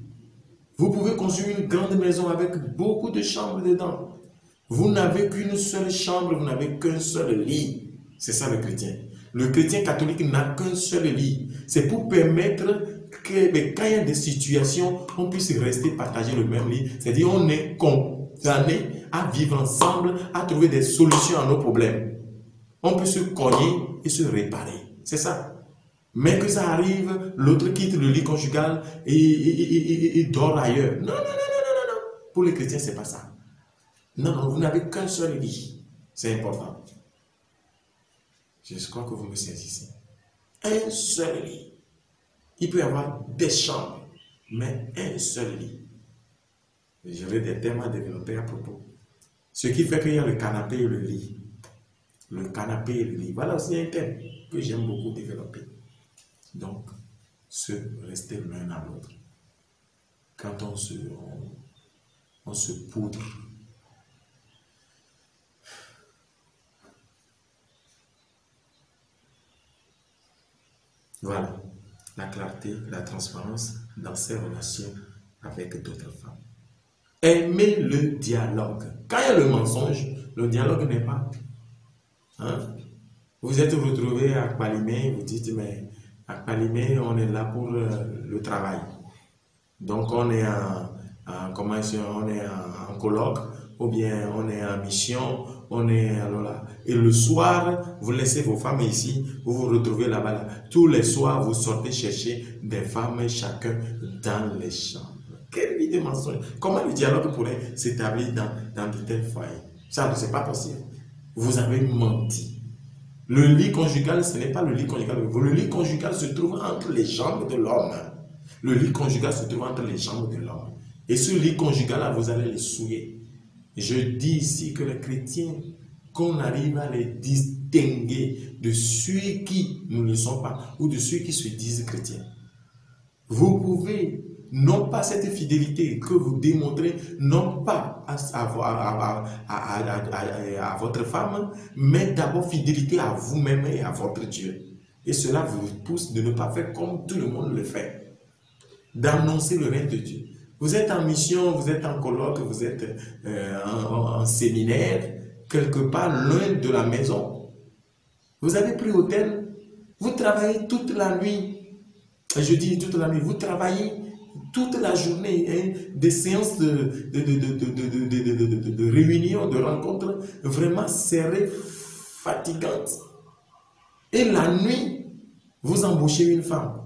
vous pouvez construire une grande maison avec beaucoup de chambres dedans. Vous n'avez qu'une seule chambre, vous n'avez qu'un seul lit. C'est ça le chrétien. Le chrétien catholique n'a qu'un seul lit. C'est pour permettre que quand il y a des situations, on puisse rester partager le même lit. C'est-à-dire on est condamné à vivre ensemble, à trouver des solutions à nos problèmes. On peut se cogner et se réparer. C'est ça. Mais que ça arrive, l'autre quitte le lit conjugal et dort ailleurs. Non, non, non, non, non, non. Pour les chrétiens, ce n'est pas ça. Non, non, vous n'avez qu'un seul lit. C'est important. Je crois que vous me saisissez. Un seul lit. Il peut y avoir des chambres, mais un seul lit. J'aurai des thèmes à développer à propos. Ce qui fait qu'il y a le canapé et le lit. Le canapé et le lit. Voilà aussi un thème que j'aime beaucoup développer. Donc, rester l'un à l'autre. Quand on se poudre. Voilà, la clarté, la transparence dans ses relations avec d'autres femmes. Aimez le dialogue. Quand il y a le mensonge, le dialogue n'est pas. Hein? Vous êtes retrouvé à Kpalimé, vous dites, mais à Kpalimé, on est là pour le travail. Donc on est on est en colloque, ou bien on est en mission, on est alors là. Et le soir, vous laissez vos femmes ici, vous vous retrouvez là-bas. Là. Tous les soirs, vous sortez chercher des femmes chacun dans les chambres. Quelle vie de mensonge! Comment le dialogue pourrait s'établir dans de tels foyers? Ça, ce n'est pas possible. Vous avez menti. Le lit conjugal, ce n'est pas le lit conjugal. Le lit conjugal se trouve entre les jambes de l'homme. Le lit conjugal se trouve entre les jambes de l'homme. Et ce lit conjugal-là, vous allez les souiller. Je dis ici que les chrétiens, qu'on arrive à les distinguer de ceux qui ne le sont pas ou de ceux qui se disent chrétiens. Vous pouvez, non pas cette fidélité que vous démontrez, non pas à votre femme, mais d'abord fidélité à vous-même et à votre Dieu. Et cela vous pousse de ne pas faire comme tout le monde le fait. D'annoncer le règne de Dieu. Vous êtes en mission, vous êtes en colloque, vous êtes en séminaire, quelque part loin de la maison. Vous avez pris hôtel, vous travaillez toute la nuit. Je dis toute la nuit, vous travaillez toute la journée, hein, des séances de réunions, de rencontres vraiment serrées, fatigantes. Et la nuit, vous embauchez une femme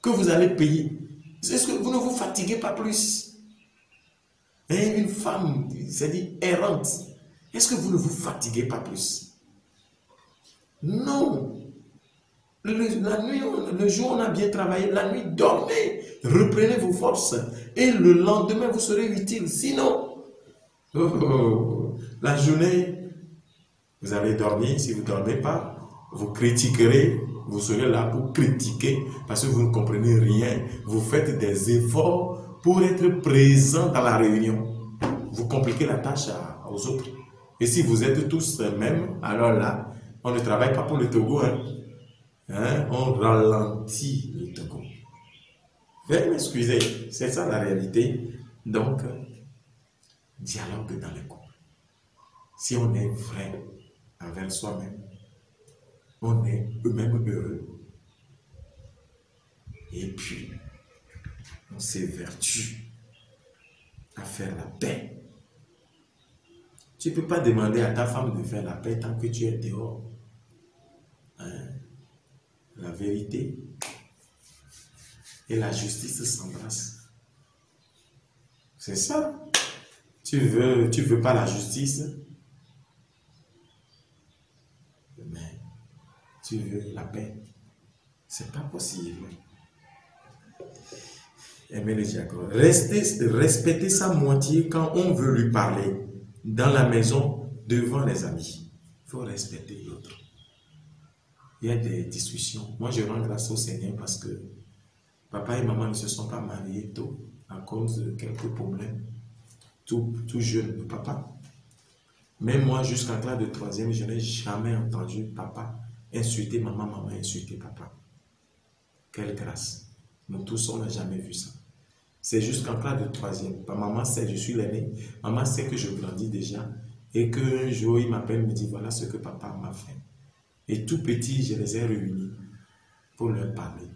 que vous allez payer. Est-ce que vous ne vous fatiguez pas plus? Hein, une femme, c'est-à-dire errante. Est-ce que vous ne vous fatiguez pas plus? Non. La nuit, le jour, on a bien travaillé. La nuit, dormez. Reprenez vos forces. Et le lendemain, vous serez utile. Sinon, la journée, vous allez dormir. Si vous ne dormez pas, vous critiquerez. Vous serez là pour critiquer parce que vous ne comprenez rien. Vous faites des efforts pour être présent dans la réunion. Vous compliquez la tâche aux autres. Et si vous êtes tous mêmes, alors là, on ne travaille pas pour le Togo. Hein, on ralentit le Togo. Veuillez m'excuser, c'est ça la réalité. Donc, dialogue dans le couple. Si on est vrai envers soi-même, on est eux-mêmes heureux. Et puis, on s'évertue à faire la paix. Tu ne peux pas demander à ta femme de faire la paix tant que tu es dehors. Hein? La vérité et la justice s'embrassent. C'est ça. Tu veux pas la justice, mais tu veux la paix. C'est pas possible. Aimer le dialogue. Respecter sa moitié quand on veut lui parler. Dans la maison, devant les amis. Il faut respecter l'autre. Il y a des discussions. Moi, je rends grâce au Seigneur parce que papa et maman ne se sont pas mariés tôt à cause de quelques problèmes. Tout jeune, le papa. Même moi, jusqu'en classe de 3e, je n'ai jamais entendu papa insulter maman, maman insulter papa. Quelle grâce. Nous tous, on n'a jamais vu ça. C'est jusqu'en classe de 3e. Maman sait, je suis l'aîné. Maman sait que je grandis déjà. Et qu'un jour, il m'appelle, me dit, voilà ce que papa m'a fait. Et tout petit, je les ai réunis pour leur parler.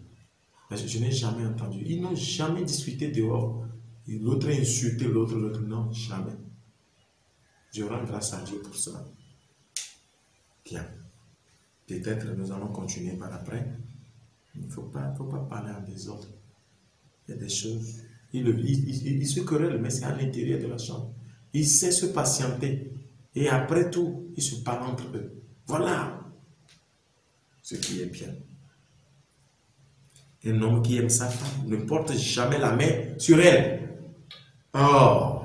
Je n'ai jamais entendu. Ils n'ont jamais discuté dehors. L'autre a insulté l'autre, non, jamais. Je rends grâce à Dieu pour cela. Bien. Peut-être nous allons continuer par après. Il ne faut pas parler en désordre. Il y a des choses. Il se querelle, mais c'est à l'intérieur de la chambre. Il sait se patienter. Et après tout, ils se parlent entre eux. Voilà ce qui est bien. Un homme qui aime sa femme ne porte jamais la main sur elle. Oh,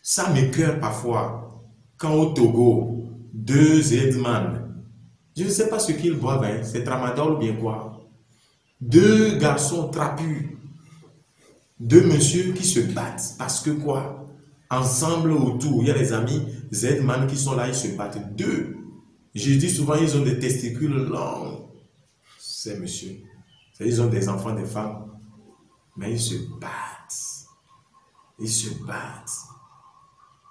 ça m'écoeure parfois quand au Togo, 2 Edman, je ne sais pas ce qu'ils boivent, hein, c'est tramadol ou bien quoi. 2 garçons trapus, 2 messieurs qui se battent parce que quoi? Ensemble autour, il y a les amis Zedman qui sont là, ils se battent. 2. Je dis souvent, ils ont des testicules longs. Ces messieurs. Ils ont des enfants, des femmes. Mais ils se battent. Ils se battent.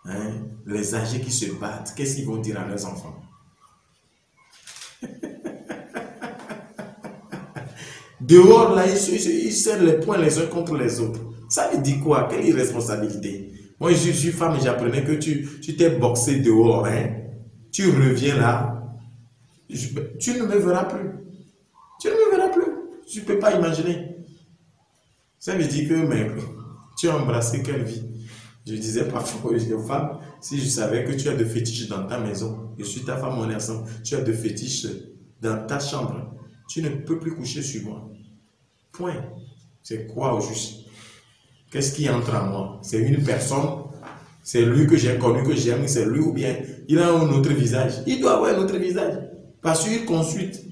Hein? Les âgés qui se battent, qu'est-ce qu'ils vont dire à leurs enfants? Dehors, là, ils serrent les poings les uns contre les autres. Ça veut dire quoi? Quelle irresponsabilité? Moi, je suis femme et j'apprenais que tu t'es boxé dehors. Hein? Tu reviens là, tu ne me verras plus. Tu ne me verras plus. Tu ne peux pas imaginer. Ça veut dire que mais, tu as embrassé quelle vie? Je disais parfois aux femmes, si je savais que tu as de fétiches dans ta maison, je suis ta femme, on est ensemble, tu as de fétiches dans ta chambre, tu ne peux plus coucher sur moi. Point. C'est quoi au juste? Qu'est-ce qui entre en moi? C'est une personne? C'est lui que j'ai connu, que j'aime, c'est lui ou bien il a un autre visage? Il doit avoir un autre visage. Parce qu'il consulte.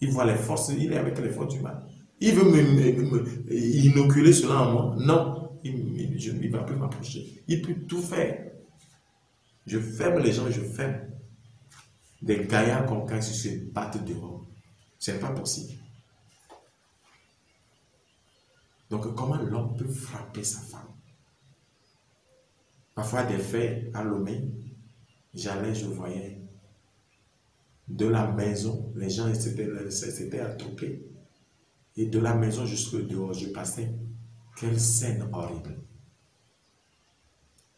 Il voit les forces, il est avec les forces du mal. Il veut me inoculer cela en moi. Non, il ne va plus m'approcher. Il peut tout faire. Je ferme les gens, je ferme. Des gaillards comme quand ils se battent dehors. Ce n'est pas possible. Donc, comment l'homme peut frapper sa femme? Parfois, des faits à Lomé, j'allais, je voyais de la maison, les gens s'étaient attroupés. Et de la maison jusqu'au dehors, je passais. Quelle scène horrible.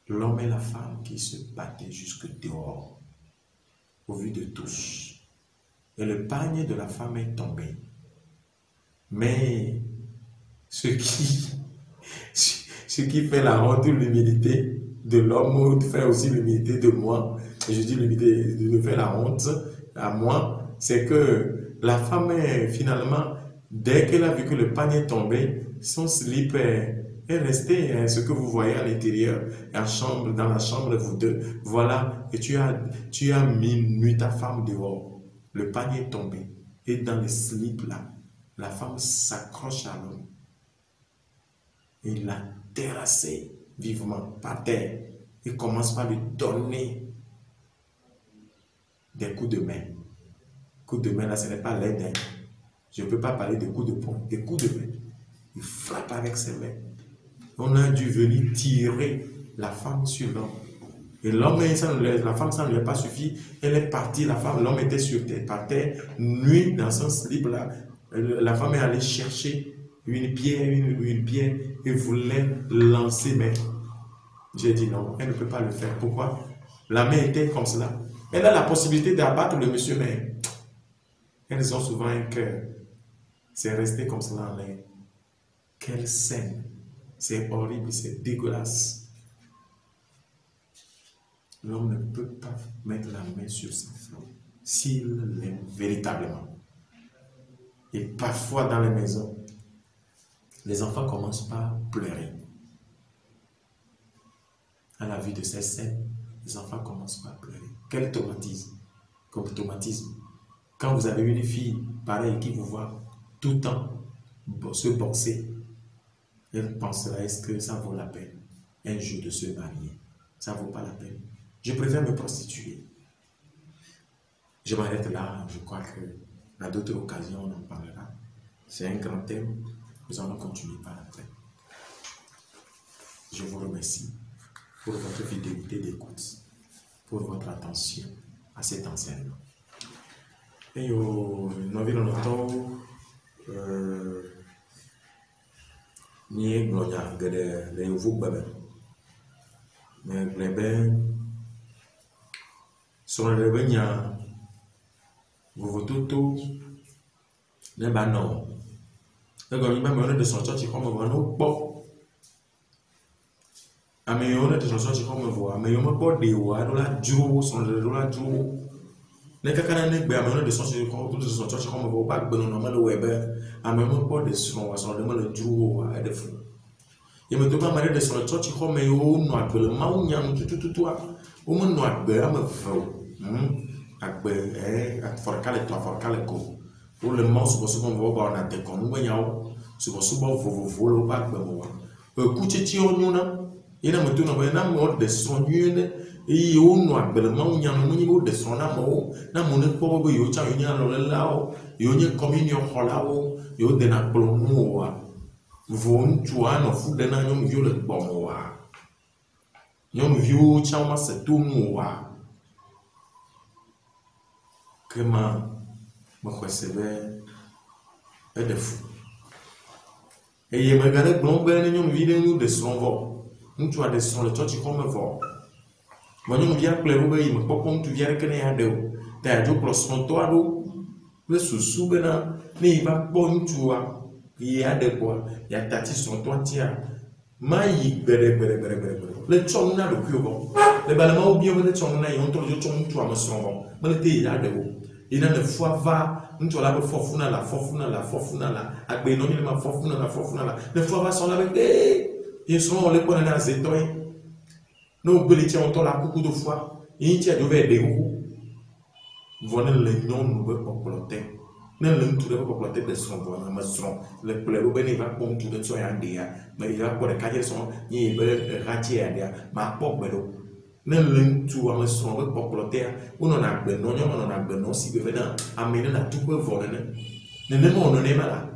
L'homme et la femme qui se battaient jusque dehors, au vu de tous. Et le panier de la femme est tombé. Mais ce qui fait la honte ou l'humilité de l'homme fait aussi l'humilité de moi. Et je dis l'humilité de faire la honte à moi, c'est que la femme est finalement, dès qu'elle a vu que le panier est tombé, son slip est resté, ce que vous voyez à l'intérieur, dans la chambre, vous deux, voilà, et tu as mis ta femme dehors. Le panier est tombé. Et dans le slip là, la femme s'accroche à l'homme. Et l'a terrassé vivement par terre. Il commence par lui donner des coups de main. Coups de main là, ce n'est pas l'aide. Hein. Je ne peux pas parler de coups de poing, des coups de main. Il frappe avec ses mains. On a dû venir tirer la femme sur l'homme. Et l'homme, la femme, ça ne lui a pas suffi. Elle est partie, l'homme était sur terre, par terre, nu dans son slip là. La femme est allée chercher une pierre et voulait lancer, mais j'ai dit non, elle ne peut pas le faire. Pourquoi? La main était comme cela. Elle a la possibilité d'abattre le monsieur, mais elles ont souvent un cœur. C'est resté comme cela en l'air. Quelle scène! C'est horrible, c'est dégueulasse. L'homme ne peut pas mettre la main sur sa femme s'il l'aime véritablement. Et parfois dans les maisons, les enfants commencent par pleurer. À la vue de ces scènes, les enfants commencent par pleurer. Quel traumatisme! Comme traumatisme. Quand vous avez une fille pareille qui vous voit tout le temps se boxer, elle pensera, est-ce que ça vaut la peine un jour de se marier? Ça ne vaut pas la peine. Je préfère me prostituer. Je m'arrête là. Je crois que à d'autres occasions, on en parlera. C'est un grand thème. Nous allons continuer par après. Je vous remercie pour votre fidélité d'écoute, pour votre attention à cet enseignement. Et nous avons ni gloria gede le vous bebe mais glebe sur le benya vous toto ne ba no e go mi ba me de son church comme ba no po ame yo ne de son church comme vo ame yo mo po de wa do la juro son de do la juro ne kakana ne gbe ame yo ne de son church comme vo ba gbe no ma le webe ame mo po de son wa son de ma le juro wa e de fu e me to ba mare de son church comme yo no agbele ma unya no tututu a o mo no agbe ame vo agbe forkale to forkale ko o le mo so vo ba na de kon ngbe nyawo so vo lo ba gbe mo wa ku chichi onuna ina mo to no ba na mo de son yune e o no agbele ma unya no ni mo de son na mo ne po bo yo cha yo nya lo le la o yo nye communion hola o yo de na plo mu wa vo ntu a no fu de na nyom vi le gbo mo wa nyom vi o cha ma se to mu wa Comment me recevait de fou. Et il me regardait blonde, nous vidéo de son vol. Nous tu as des sons, le toi tu comme vol. Moi nous viens pleurer, il me pas comme tu viens que n'est de. T'as dit pour son toi d'eau. Le sous bena, mais il va bon tu vois. Il y a de quoi. Il y a tati son toi tiens. Maï bere. Le chong na le plus bon. Le balama ou bien le chong na yon to chong tu as me son bon. Mais le thé il a de haut. Il a une fois va, nous tu as la forfuna la, agbe non il ma forfuna la, le fois va son avec ils sont les points dans les étoiles. Nous belitiens on la beaucoup de fois, il tient de des roues. Voilà le nom nous veut comploter. Ne le tout de comploter de son bon ma son. Le pleu ben va pour tout de son andéa, mais il va pour les cahiers son, il va ratier andéa, ma pop belo. Ne le tout à me son veut comploter. On en a ben non, on en a ben non si veut amener la tout peut voler. Ne on en est malade.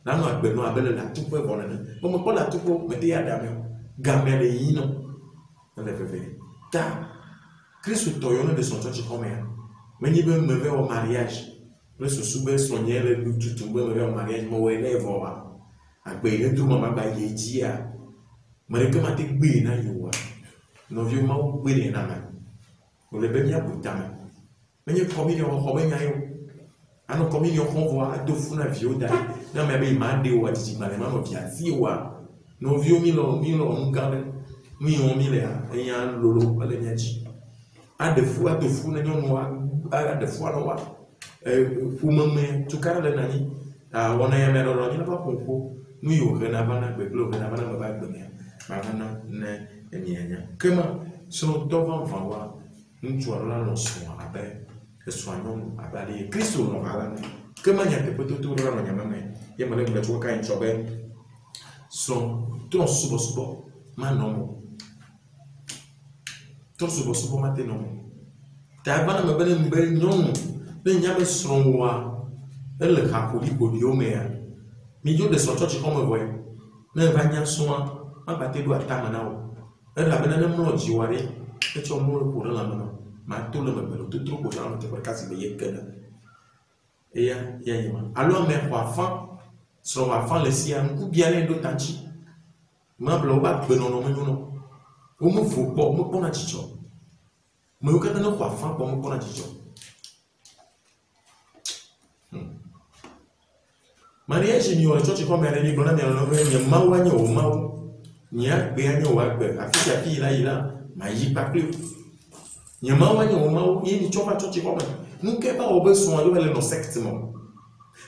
là nous abelons abel la tout pour bon bon me pas la tout pour mettre à dame gamel yi non on le fait ta Christ toyone de son church comme mais ni me veut au mariage le soube soigner le tout me veut au mariage mo élève wa agbe ne tout mama ba ye ji a mais que mate gbe na yo wa no vieux ma gbe na na o le be mi abutama mais ni communion ko be nya yo ano communion ko voa do fu na vieux da na me be ma de wa ti ma le ma no via fi wa no vieux mi lo ngale mi on mi le a yan lolo wala nya ji a de fu na nyo a de fu no wa fu mame tu kara le nani a wona ya me lo ni na ba ko nous y aurons un avant de gloire, un avant de me battre, maintenant, ne nianya. Comment sont devant voir nous tu as là le soin après le soignons après Christ nous va comment y a des petits tours là n'y a même y a mal que tu vois quand il chobe sont ton subo manon ton subo maintenant ta avant de me ben non le nyame sonwa elle hakuli bodio mea milieu de son church comme vous voyez ne va n'y soin ma batté doit tamanao elle a besoin de mon jiwari et tu as mon pour la main ma tout le monde tout trop pour ça on te peut casser les yeux et ya alors mais enfant son enfant le sien ou bien les deux tanti ma bloba benon non o mo fo po mo pona chicho mo yo kana ko enfant po mo pona chicho mariage ni o church comme elle ni blona mi no ni mawanya o mawu ni agbe anya o agbe afisi afi ila ma yi pa pe ni mawanya o mawu yi ni chopa church comme nke ba o be so ado le no secte mo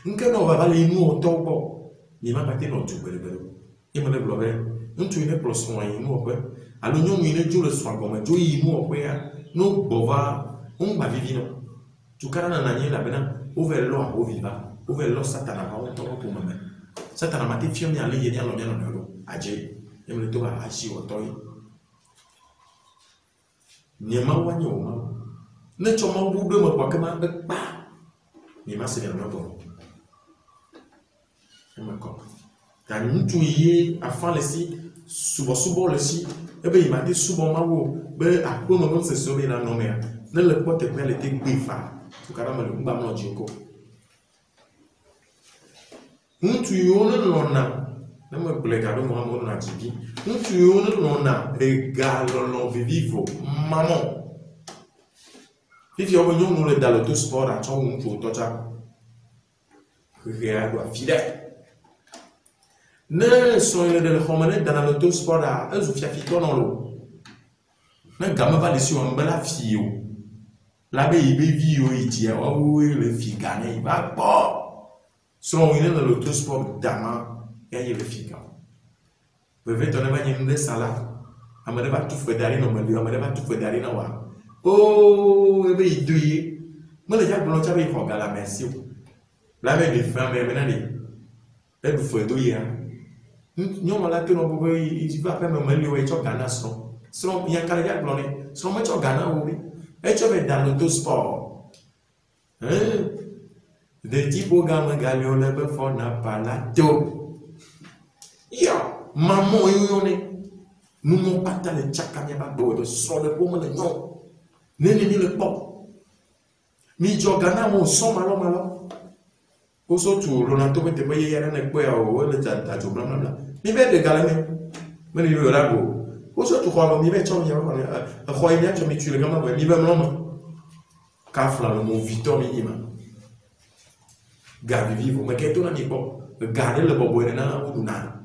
nke no ba le nu o to bo ni ma pate no tu bele e mo le blobe ntu ine plus so yi nu o pe alo nyu ine ju le so agoma jo yi nu o pe ya no bova ba vivi no tu kana na ni la bena o ve lo a o viva ouvre l'eau satana va on tombe pour moi satana m'a dit fier mi aller y aller dans l'eau aje et me to ba ashi o toy ni ma wani o ma ne choma bu do ma kwa kama be pa ni ma se na bo e ma ko ta ntu yi afan le si subo le si e be ma dit subo ma wo be akpo mo se so be na no me ne le pote pe le te gbefa to kara ma le ngba mo jiko Ntu yone lona na me blega do mo na jibi ntu yone lona egalo vivo maman if you want nous dans le sport à ton ntu tocha regarde wa fidèle ne sont les de le dans le sport à ezufia fito non lo na gama va les sur mbala fio la be ibe vio itia o le figane ba bo Selon une dans l'autosport d'Ama, il y a le figa. Vous pouvez donner une salade. Amade va tout faire d'aller dans le lieu, amade va tout faire d'aller dans le oh, et bien il douille. Moi, les gens, ils vont faire la merci. La même des femmes, mais maintenant, elle vous fait douiller. Nous, on a que nous pouvons, il va faire même le lieu, et tu as gagné son. Selon, il y a un carrière blonde. Selon moi, tu as gagné, oui. Et tu vas dans l'autosport. De tipo gama galio le be fona palato. Yo, maman yone. Nous mon pata le chakanya ba do de so le pomo le non. Nene ni le pop. Mi jogana mo so malo. Oso tu Ronaldo te boye yara na kwe o le ta jo bla bla. Mi be de galame. Me ni yo la go. Oso tu ko mi be chom ya ko a ko ya to mi tu le gama mi be mloma. Kafla le mo Victor minima. Garde vivo, mais qu'est-ce qu'on a dit bon? Garder le bobo et na ou na.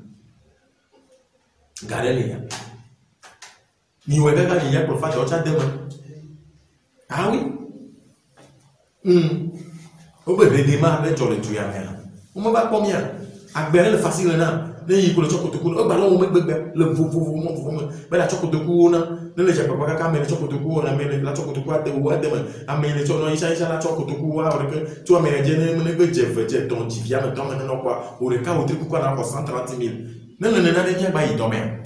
Garder les gars. Ni ouais gars il y a pour faire autre chose demain. Ah oui. Au bébé démarre le jolly tu y a rien. On me va combien? À Berlin le facile na. Ne pour le chocolat cool. Oh ballon on me bébé le vous. Mais la chocolat cool na. Ne le j'ai pas qu'à mettre le chocolat cool na mais la chocolat cool de ou demain. Ah mais le chocolat il change la chocolat cool que tu as mais je ne me j'ai ton divia mais ton maintenant quoi au cas où tu quoi dans 130 000. Ne le nana ne pas y dormir.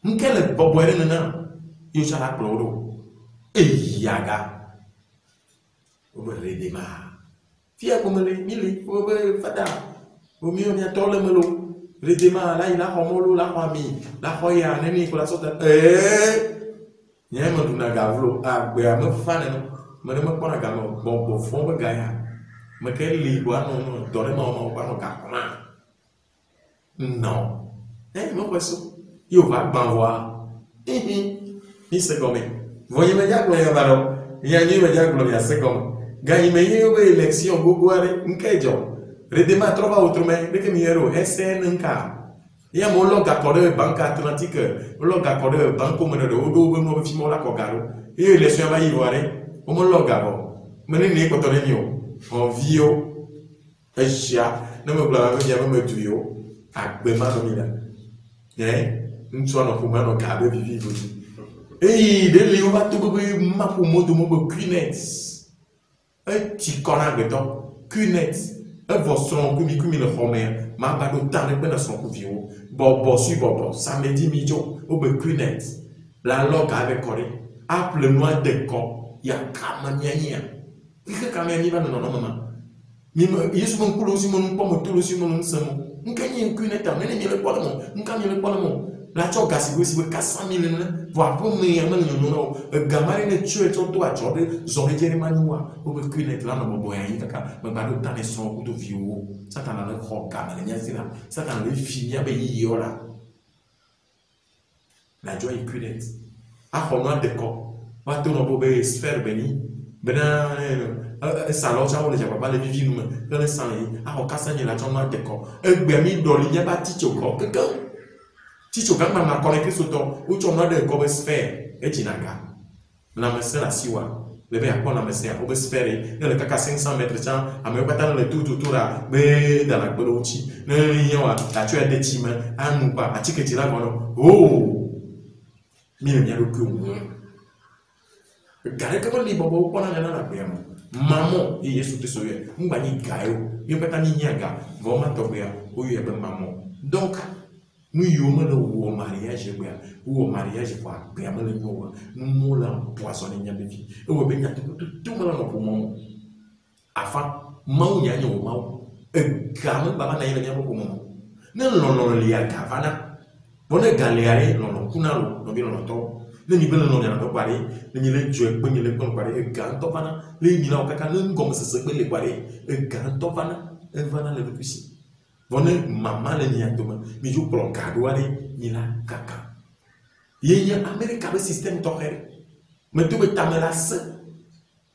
N'quel bobo est nana. Yo chala cloro. Et yaga. Au redémarre. Fia comme les mille, au fada. Au mieux, on y a tout le melo. Le déma, là, il a homolo, la famille, la hoya, neni, pour la sorte. Nyɛ me ɖuna gavlo agbea me fane no me ne mekpɔna game bɔbɔ fɔ be gaya me ke li bo anɔ dɔ ɖe ma wo anɔ gakɔna no me xɔe so yewo va gbã voa mi se gɔme vɔ yi me dzagblɔ ya ba ɖo ya nyi me dzagblɔ ya se gɔme ganyi me ye be élection gbogbo aɖe nke dzɔ redema trɔ va wotro me ɖeke mi yɛ ɖo ese ne nka ya mo lo gakɔ ɖe banque atlantique lo gakɔ ɖe banque me ɖe woɖo be no fi mo la kɔ ga ɖo eye élection va yi vɔ ɖe wo mo lo gavɔ me ne ne kpɔtɔ ɖe mi o viwo ezia ne me gblɔ be mia me du yo agbe ma no mi la ŋutsu anɔ ƒome anɔ ga be vivi vo eye ɖe li wo va to be ma ƒomo do mo be Quinet eti kɔ na agbetɔ Quinet evɔ srɔ̃ kumi le xɔ me ma ba ɖo ta ne kpe ne srɔ̃kuviwo bɔbɔ sui bɔbɔ samedi mi dzo wo be Quinet la lɔ ga be kɔ ɖe aƒle nua de kɔ ya kame mianyia ike kame mi va nɔnɔ ma mi me yesu me ŋku le wosi me nu kpɔ me to le wosi me nu ŋusẽ mo nke nye Quinet a nene mi le kpɔ le mo nka mi le kpɔ le mo la tsɔ gasi be si be kasa mi le ne vɔ aƒe me ya me le nyɔnyɔ na o egama ɖe ne tsoe tsɔ do adzɔ ɖe zɔ ɖe dze ɖe ma nyoa wo be Quinet la nɔ bɔbɔ ya yi kaka me ba ɖo ta ne srɔ̃ kudo viwo satana le xɔ game le mia si la satana le fi mia be yiyiwo la dzɔ yi Quinet axɔ nua de kɔ wa to nɔ bo be sphère beni bena salɔ tsa wo le dzababa le vivi nu me ke ne sa le yi axɔ kasa nye la tsɔ nua de kɔ egbe mi ɖɔli nye ba titso kɔ kekeŋ titso gama ma kɔ ne kristotɔ wotsɔ nua de kɔ be sphère edzina ga lãmesẽ le asiwa le be akpɔ lãmesẽa wo be sphère ne le kaka 500 mètres tsã amewo katã ne le tututu la be dana kpe ɖe wo ŋuti ne nye wa atsɔe de tsi me anu kpa atiketi la gɔnɔ mi le mia ɖokuiwo ga ɖeke meli bɔbɔ wo kpɔna ne na agbea me mamɔ ye Yesu Kristo yɔe ŋgba nyi ga yo mi katã ni nyia ga vɔ ma tɔgbea wo yɔe be mamɔ donc nu yiwo me le wɔ mariage gbea wɔ mariage fɔ agbea me le nyo wa nu mo le poisson ne nya bevi ewɔ be nya tututu me le nɔ ƒomɔ mo afa mawu nya nye wo mawu ega me baba na yi le nya ƒe ƒomɔ mo ne lɔlɔ lia ga va na bɔn ne ga lia ɖe lɔlɔ kuna lo nɔbi lɔlɔtɔ ne mi be le lɔlɔ nya kpa ɖe ne mi le dzɔe kpe mi le kpɔ kpa ɖe ega ŋutɔ va na le yi na wo kaka ne ŋgɔmesese kpe le kpa ɖe ega ŋutɔ va na eva na le ɖokui si vɔ ne mama le mia dome mi dzo kplɔ ga ɖo aɖe mi la kaka ye nye Amerika be système tɔxɛ ɖe me to be tame la se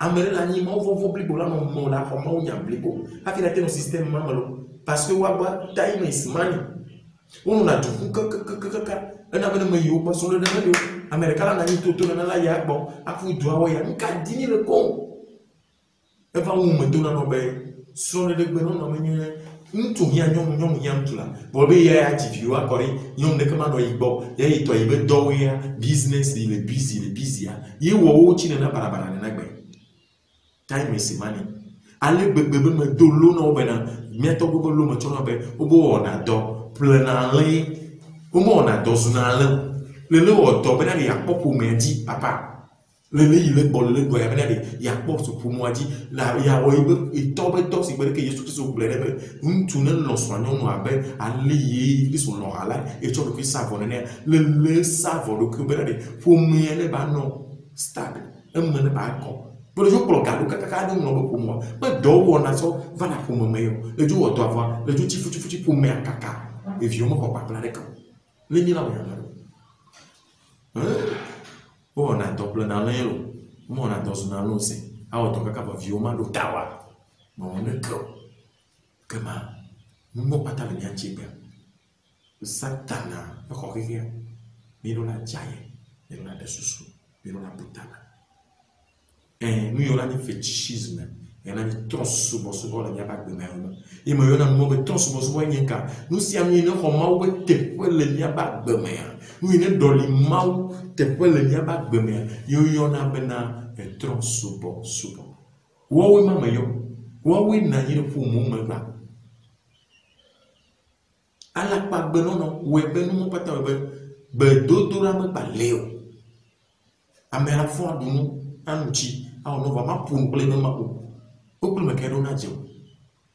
ame ɖe le anyi mawo vɔvɔ blibo la nɔ mɔ la xɔ mawo nya blibo hafi la te no système ma me lo parce que woagba time is money wonɔna du ƒu kakakaka ena be ne me yiwo kpɔ sɔlɔ ɖe me ɖo Amerika la na anyi toto nena la ya gbɔ aƒu duawo ya nka dini le kɔ eva wu me to na nɔ be sɔlɔ ɖe gbe nɔnɔ me nye ŋutsu hia nyɔnu hia ŋutsu la vɔ be ya ya dzi viwo akɔ ɖe nyɔnu ɖeke ma nɔ yi gbɔ ya yi tɔ yi be dɔwo ya business le busy ya ye wɔ wo tsi nena barabara nena gbe time is money ale gbegbe be me do lo na wo bena miatɔ gbogbo lo me tsɔ na be wo be wɔna dɔ plena le wo me wɔna dɔ zuna le le wɔ dɔ bena de yakpɔ ƒomea dzi papa le yi le gbɔ le gbɔ ya bena de yakpɔ ƒomea dzi la ya wɔ yi be etɔ be dɔ si gbe ɖeke Yesu Kristo gblɔ ɖe be ŋutsu ne lɔ srɔ̃ nyɔnu abe ale yi Kristo lɔ ala etsɔ ɖokui sa vɔ nenea le sa vɔ ɖokui bena de ƒomea ne ba nɔ stable eme ne ba kɔ bolo dzo kplɔ ga ɖo kakaka ɖe ŋlɔ be ƒomoa be dɔwo wɔna tsɔ va na ƒome me yɔ le dzo wɔ dɔ avɔa le dzo tsi futi ƒomea kaka eviwo me xɔ kpakpla ɖeke le mi la wɔ yana ɖo wɔna dɔ ƒle na lɛ lo mo wɔna dɔ zuna lo se awɔ dɔ kaka be viwo ma ɖo ta wa ma wɔ ne ke o ke ma nuwo kpata le mia ŋuti gbea satana exɔ xexea mi ɖo la dzaye mi ɖo la ɖe susu mi ɖo la butana nu yiwo la nye fetishisme ya na trɔ̃subɔsubɔ le miaƒe agbeme me ye me yɔna nuwo be trɔ̃subɔsubɔ nye nka nu sia nu yi ne xɔ mawu be teƒe le miaƒe agbemea nu yi ne ɖɔli mawu teƒe le miaƒe agbemea ye yɔna bena trɔ̃subɔsubɔ woawoe ma me yɔ woawoe na anyi ɖe ƒomo me gba alakpa gbenɔnɔ wɔe be nuwo kpata be gbedodoɖa megba le o ame la fɔ aɖunu anu tsi awɔ nɔva ma ƒo nu kple ne ma ƒo wo kple me ke ɖo na dze o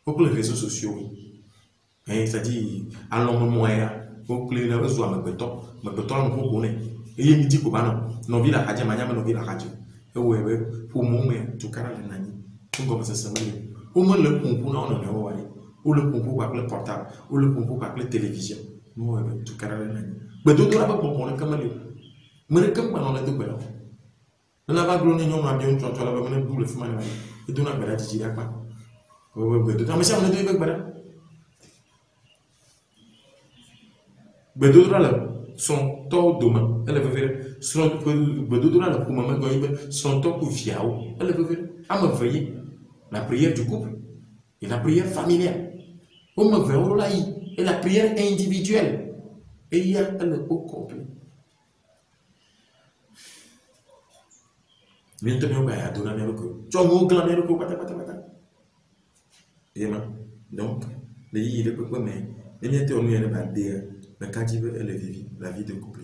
wo kple réseaux sociaux c'est-à-dire allons moyen au clé là besoin me beton on peut connaître et il me dit que non vit la radio mania non vit la radio et ouais pour mon mais tout cara le nani tout comme ça ça au moins le concours non non ouais ou le concours avec le portable ou le concours avec la télévision non ouais tout cara le nani mais d'autres là pas pour le comme le mais comme on a tout belle la va glonner non a bien tu la va mener double fumane et tout na belle dit là quoi ouais d'autres mais ça on est deux avec belle mais d'autres là son taux demain elle veut faire son d'autres là pour maman son taux pour fiao elle veut faire à me veiller la prière du couple et la prière familiale on me veut là et la prière individuelle et il y a le au complet maintenant bah à donner le coup tu as mon grand le coup pata et donc les il est quoi mais les miens on est pas dire mais quand tu veux elle vit la vie de couple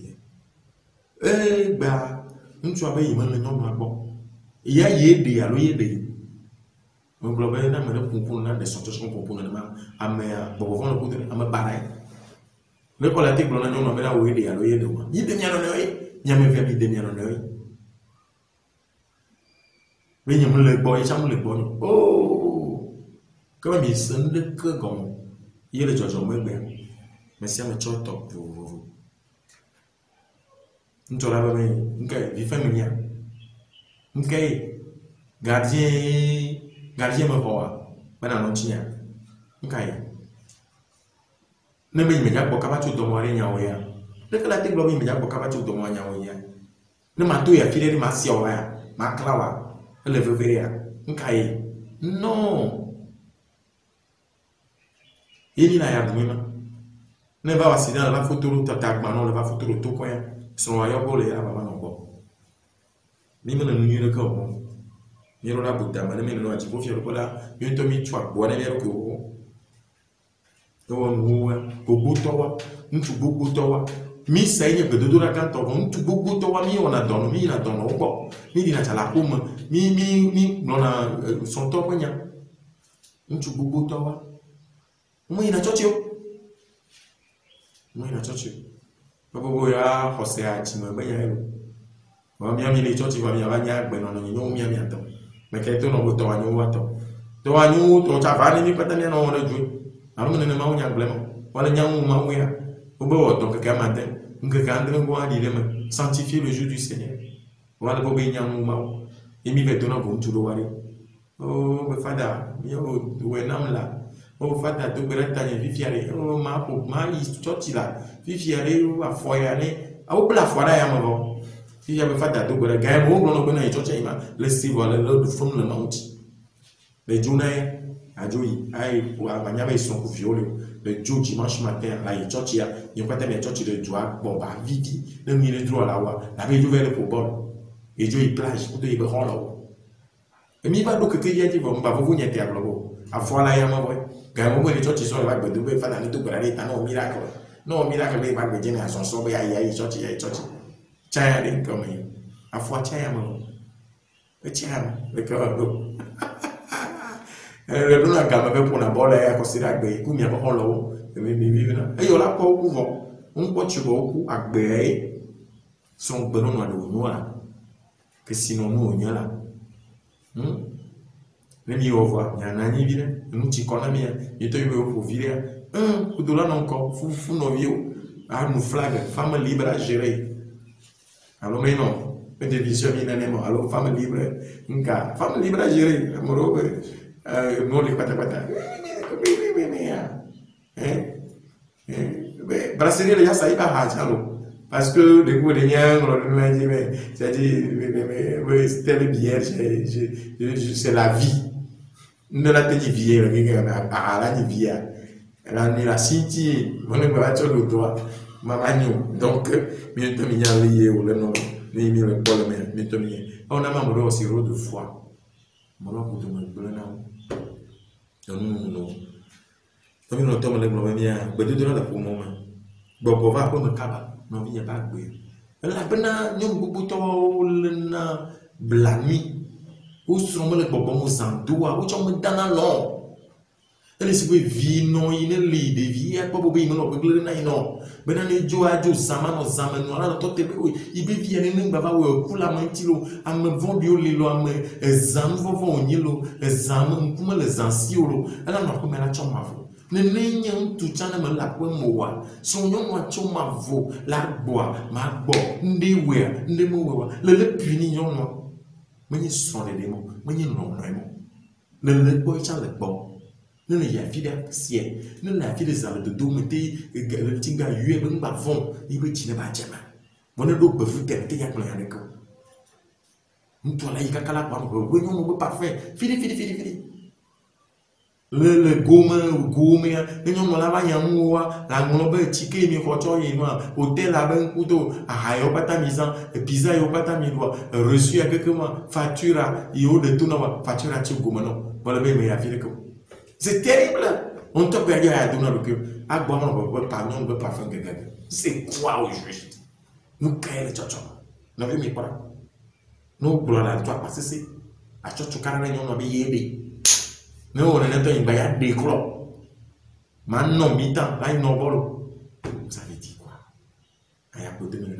eh bah nous tu as il le nom bon il y a yédé alors yédé on global na me pour na de sortes sont pour na ama bon on le coup ama baray le ko la te glona nyoma me la yédé alors yédé wa yédé nyano ne nyame via yédé nyano ne mais nyame le boy cham le boy oh comme il sonne de que comme il le jojo me mais c'est un choix top pour vous. Nous avons une vie familiale. Gardien me voit. Madame Montigna. Ne me dites pas que tu dois mourir. Ne que la tête globale me dit que tu dois mourir. Ne m'a tout y a filé de ma sioa, ma clava. Elle veut ver. Non. Il n'y a pas de ne va pas dans la photo de ta non, va photo de tout quoi. Son royaume pour les avant non bon. Ni me ne le corps. Ni la bouddha, mais ne me pas fier pour la. Une tomie tu as boire les recours. On nous beaucoup toi, nous tout beaucoup toi. Mi ça y est que de la cante on tout beaucoup toi mi on a donné mi la donne au bon. Mi dit la pomme mi non a son top nya. Nous tout beaucoup toi. Moi il a tchotio. Moi il a tchotio. Babo ya Hosea chima ba ya lo. Wa mi ami le tchotio wa mi ba nya gbe no no mi ami ato. Me ke to no bo to anyu wa to. To anyu to cha va ni pata ni no na ju. Amu ne ma nya gbe mo. Wala nya mu ma ya. Obo to ke ka matin. Nke ka andre ngo adi le me. Sanctifier le jour du Seigneur. Wala bo be nya mu ma. E mi be to na bo ntulo wari. Oh be fada. Yo we nam la. Oh fada to bere tanya vifiare oh ma po ma is choti la vifiare a foyane a o bla fora ya mo fi ya be fada to bere ga mo no na choti ma le si vola le from le mount le journée a joyi ai pour abanya ba son ku viole le jour dimanche matin la i choti ya yo kwata me choti le joie bon ba vidi le mi le droit la wa la be ouvert pour bon et joyi plage pour te be ron la et mi ba do que ya ti bon ba vous nyete a globo a fola ya mo quand on est sorti sur le bac de faire la nuit pour aller dans miracle. Non, miracle, les bacs de génération à son sobe, aïe, sorti, tiens, comme à fois, tiens, le cœur d'eau. Le don a gamme pour la bolle à considérer que comme il y a pas l'eau, mais il y a pas au couvent. On peut tuer beaucoup à béer son benon de noir. Que sinon, nous, on y a là. Le mi over, il y a un ani vile, nous t'y connais, il te veut pour virer. Coup de là encore, fou nos vieux, à nous flag, femme libre à gérer. Alors, mais non, une division finalement, alors femme libre, femme libre à gérer, amoureux, non les pata. Brasserie, les gens, ça y va, alors. Parce que les coups de niens, c'est-à-dire, c'était bien, c'est la vie. Ne la tenue vieille, à la vie, la city, on ne peut pas le droit, maman, donc, mieux te lié ou le nom, ni le bol, mieux te on a membre aussi de foi. Mon oncle de mon blanc. Non, comme nous tombe le global, mais de la pour moment. Bon, pour voir comme un cabas, non, il n'y a pas de bruit. La pena, nous, beaucoup de blami. Où sont les bobos en doua, où sont dans long. ele si we vi no ine li de vi e po be no be na ino be na ne jo ajo zama no ala to te be ibe vi ene ne baba we kula mantilo am von bio lilo am zam vo nyilo zam nkuma le zansiolo ala no ko me la choma vo ne ne nyam tu chana me la ko mo wa so nyo mo choma vo la gbo ma gbo ndi mo we le puni nyo no me ni so de mo me ni no no mo le boy cha le gbo nous ne y'a fidèle ciel nous la fidèle ça de domiter le tinga yue ben ba fond il veut tiner ba jama mon do be fu te ya ko ya ne ko nto la yika kala ba ko we no parfait fidi le goma ne no la ba yamu wa la ngolo be chike mi ko to yi ma hôtel la ben kuto a yo pata misan pizza yo pata mi do reçu avec moi facture yo de tout na facture ti goma no wala be me ya fidi ko. C'est terrible. On te perd à donner le cœur. À boire, on ne peut pas, on ne peut pas faire quelqu'un. C'est quoi au juste? Nous créons le tchotcho. Nous n'avons pas. Nous voulons la toi parce que c'est à tchotcho carré, on a bien aidé. Nous on a un bayad des clos. Maintenant, mi-temps, là, il n'en vole. Ça veut dire quoi? Il y a côté de nous.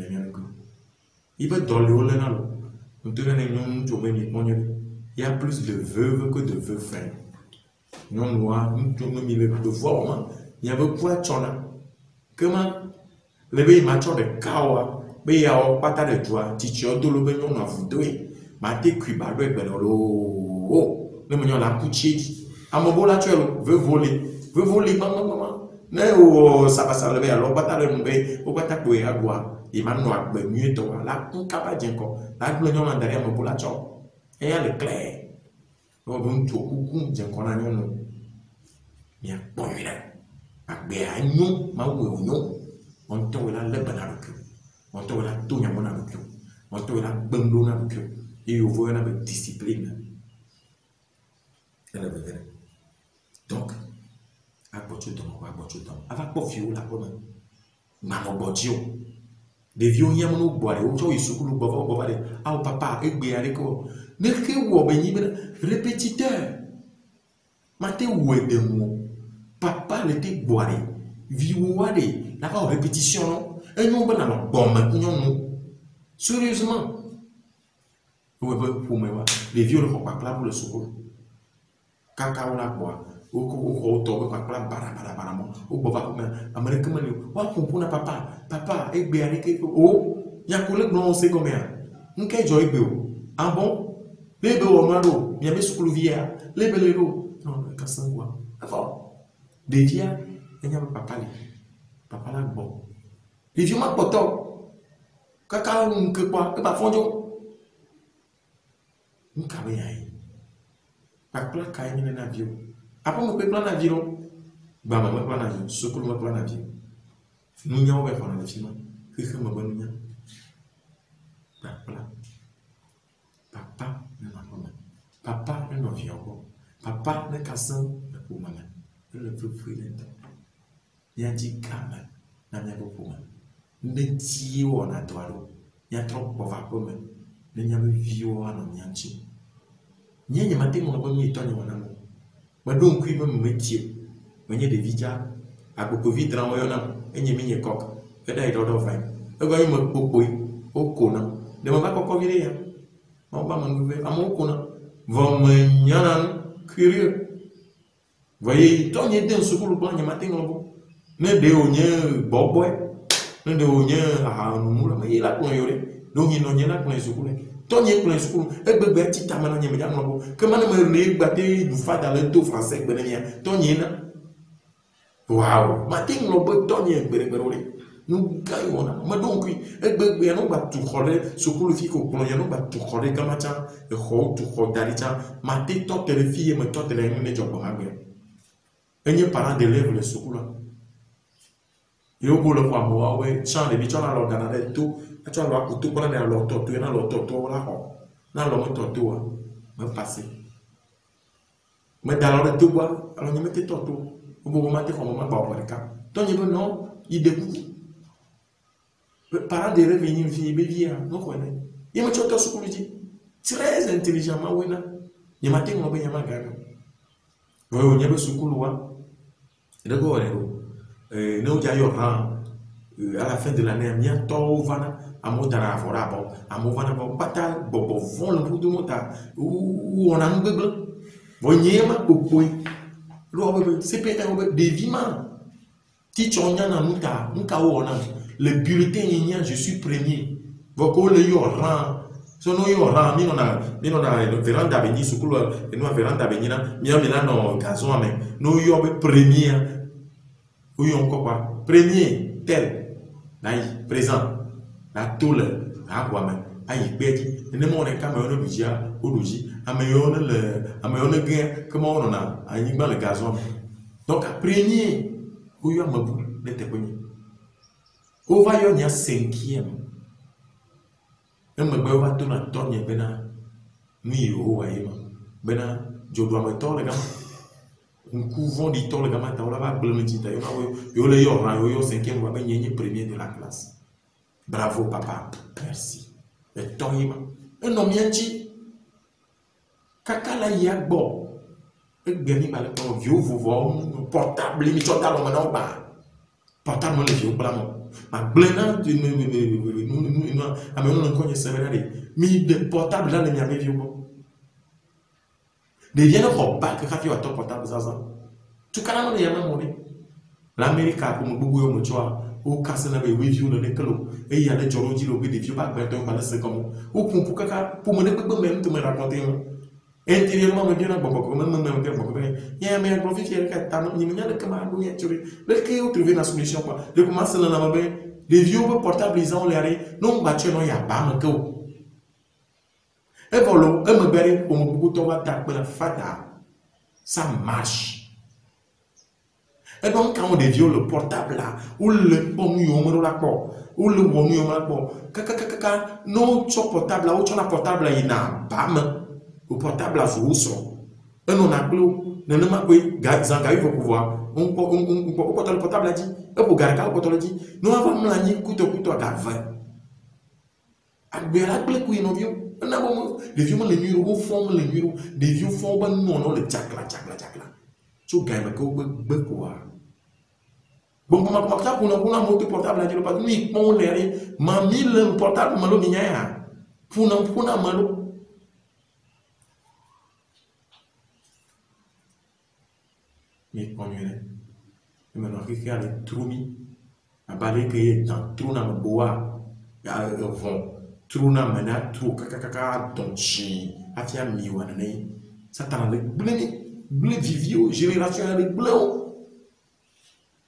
Il veut dans le haut là. Nous devons il y a plus de veuves que de veufs frères. Non noir, nous mis le voir, il y avait quoi tchona. Comment le pays macho de kawa, mais il y a pas de joie, ticho de l'obénon à vous deux, maté cuba, le belolo, oh, le mignon la couchi, à mon beau naturel, veut voler, maman, mais ça va s'enlever alors, bataille le mbé, au bataille à boire, et maintenant à mieux toi, là, un capable d'encore, là, le mignon en derrière mon beau la chon, et elle est claire. On va nous coucou, j'ai qu'on a non. Il y a bon là. Agbe a non, ma ou non. On te la le banal que. On te la tout ya mon que. On te la bando na que. Et on voit avec discipline. Elle est vraie. Donc, à botu temps. Avec pas fio la bonne. Maman botio. Des vieux yam no boire, ou to isukulu bova de. Ah papa, egbe areko. Mais que vous avez répétiteur. Maté ou de moi. Papa l'était boire. Viouade. La répétition. Et nous on a bon. Sérieusement. Pour moi, les vieux ne font pas pour le secours. Cacao la boire. Au tobe pas bara. Au bova américain. Wa pour papa et béarike. Oh, y a collègue non c'est combien. N'qu'est joy béo. Ah bon? Les deux hommes, il y avait ce que via, les bello, non, le cassan quoi. Avant, des dias, il n'y a pas papa là, bon. Les vieux m'ont poto, cacao, que quoi, et pas fondio. Nous cabaye. Pas plat caille dans l'avion. Après, on peut prendre l'avion. Bah, maman, prendre l'avion, ce que nous prendre l'avion. Nous n'y avons pas prendre l'avion. Qu'est-ce que nous avons nous? Pas plat. Papa ne vient pas. Papa ne casse pas pour maman. Le plus frilent. Il y a dit calme. N'a pas pour moi. Ne dis on a toi. Il y a trop pour voir pour moi. Ne n'y a pas vu on a nianchi. N'y a pas de mon bon étonné mon amour. Mais donc il me métier. Mais il y a des vidéas. À beaucoup vite dans mon âme. Et n'y a mis coq. Et d'ailleurs d'offre. Et quand il me propose au cona. Ne m'a pas encore viré. On va m'enlever à mon cona. Curieux. Voyez, ton y était un secours le plan, il y a matin en bon. Ne de onye boboy, ne de onye à moula, mais il a pour yore. Donc il n'en y a pour les secours. Ton y est pour les secours. Et bébé, tu t'as maintenant, il y a un bon. Comment me rébattre du fait dans le dos français, Benania. Ton y est là. Waouh, matin en bon, ton y est bérébéré. Nous gagnons. Mais donc, et bébé, on va tout coller, secours le fico, on va tout coller comme ça, et tout coller, ma tête, toi, les filles, mais toi, les gens, les gens, et les parents d'élèves, les secours là. Et au bout de quoi, moi, ouais, chant les bichons à l'organade, tout, tu as l'or, tout, voilà, dans leur tortue, dans leur tortue, là, dans leur tortue, me passer. Mais dans leur tortue, alors, ils mettent tortue. Au bout de moment, ils font un moment, le cas. Donc, ils non, ils découvrent. Parents d'élèves, ils viennent, ils viennent, non, quoi, ils me tuent ce que je dis. Très intelligemment, oui, là. Ils m'attendent, on va y avoir. Vous avez ce couloir. D'accord, nous avons à la fin de l'année, il y a tout vana, à Montana, à Montana, Patal, Bobo, Von, le bout de Monta, où on a un bébé. Vous voyez, c'est des vimans. Tichonyan, le bulletin, je suis premier. Vous collez au rang. Sono io rang, mi non a veranda venir su quello, e non veranda venir, mi no gazon ame. No io premier. Où on quoi? Premier, tel. Naï, présent. La toule, la guame. Aïe, bête. Et ne m'en est qu'à me budget, au logis. À me gain, comment on a? À y le gazon. Donc, premier, où y a ma boule, n'était pas. Au vaillon, il y a cinquième. Et me va tourner à tourner, bena. Ni au vaillon. Bena, je dois me tourner, les gars. Un couvent dit le gamin, tu vas blâmer Tita. Yo le yo, yo cinquième, va bien premier de la classe. Bravo papa, merci. Et toi, un homme yanti, kaka la yagbo. Et gagner mal ton vieux vous portable, il chota le maintenant bas. Portable le vieux blanc. Ma blena, tu nous, on connaît ça, mais de portable là, il y avait vieux. Deviens un pas que tu as ton portable, ça. Tout cas, on est à l'Amérique a comme beaucoup de gens au casse na be review na nekelo et il y a des gens qui l'ont des vieux pas ben donc c'est comme ou pour kaka pour me même te me raconter intérieurement me dire na bon comme même bon il y a mais profit fier que ta ni me le comment do y tuer le que vous trouver la solution quoi de commencer na ma ben des vieux portables ils ont l'air non battu non y a pas me que et voilà me bere pour beaucoup to va taper la fata ça marche. Et donc, quand on dévie le portable là, ou le bon numéro là, ou le bon numéro là, non, tu portable là, ou tu as portable là, il n'a pas, le portable là, vous sont. Et non, on a plus, ne m'a pas, Zangaï va pouvoir, on porte le portable là, dit, et pour garder le portable là, dit, nous avons un ani, couteau à gavin. Agbera, les couilles, non, vieux, les vieux, les murs, au fond, les murs, des vieux font, non, le tchac là. Tu gagnes, mais que pouvoir. Bon, pour ma pour nous monter portable là, je ne pas ni pour l'air, ma mille portable malo minya, pour nous malo. Mais on y est. Et maintenant, qui a les troumi, à balai qui est dans trou dans le bois, vont trou dans le mena, trou kaka, donc chi, à tia miouane, ça t'a le blé vivio, génération avec blanc.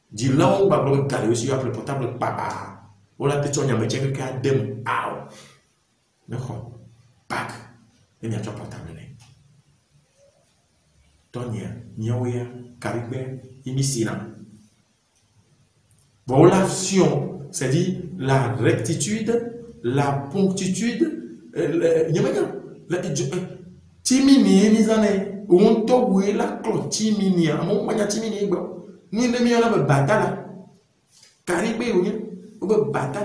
Dis là où va le carré aussi avec le portable papa. Voilà, tu as un métier qui a dem out. D'accord. Pack. Et bien tu as portable. Tonia, Niaouya, Caribé, Imissina. Bon, l'action, c'est-à-dire la rectitude, la promptitude, timini, mise en est. On t'a oué la cloche timini, à mon mania timini, nous ne mieux la bataille. Caribé, ou bataille.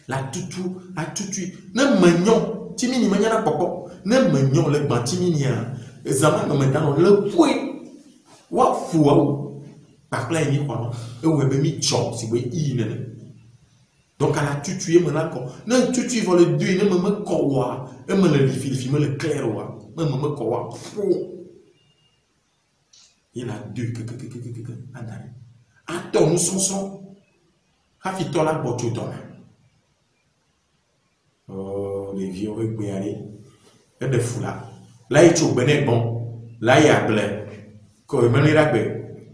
La tutu, la tutu. Ne m'ignon, timini, mania la popo. Ne m'ignon, le bantimini. Zaman, non, maintenant, le pouet. Wa fou, par là, il y a quoi? Et où est mis chop, si vous voyez, donc, à la tutu, il m'a encore. Non, tutu, il va le deux, il me kowa. Il me le lifi, il me le clair, il me kowa. Il a deux. Attends, nous sommes. Rafito la botte au oh, les vieux, vous pouvez aller. Et de fou là. Là, il est bon. Là, il y a blé. Quand il me l'a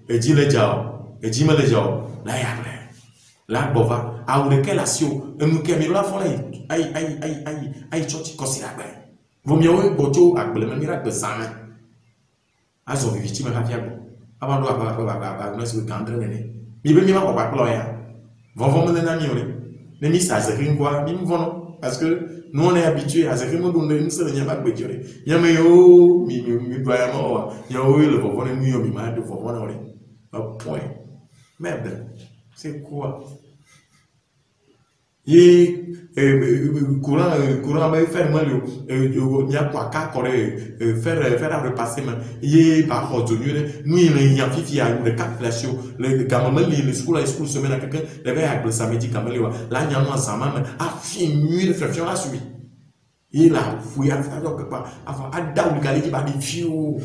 et dit le jao. Et dit me le jao. Là, il y a blé. Là, bova. A où lequel a sio. Et nous qui avons la folie. Aïe, choti, kosi la blé. Vous m'y avez boto à blé, mais il a blé ça. Azo victime rafiabo avant do aba no se gandre nene mi be mi ma ko pa plo ya vont me na mi ore ne mi sa ze kin quoi mi vont parce que nous on est habitué à ce que nous donne nous se nya ba gbe jore ya me yo mi doya mo ya o le vont ne mi yo mi ma de vont ore un point merde c'est quoi Et courant mais faire mal il y a quoi qu'à faire repasser mais il va redonner nous il y a fifi à le calculation le gamin le school semaine à quelqu'un le va avec le samedi quand même là il y a un ensemble a fini réflexion là suite il a fouillé à faire quelque part avant à down le gars qui va dire fiou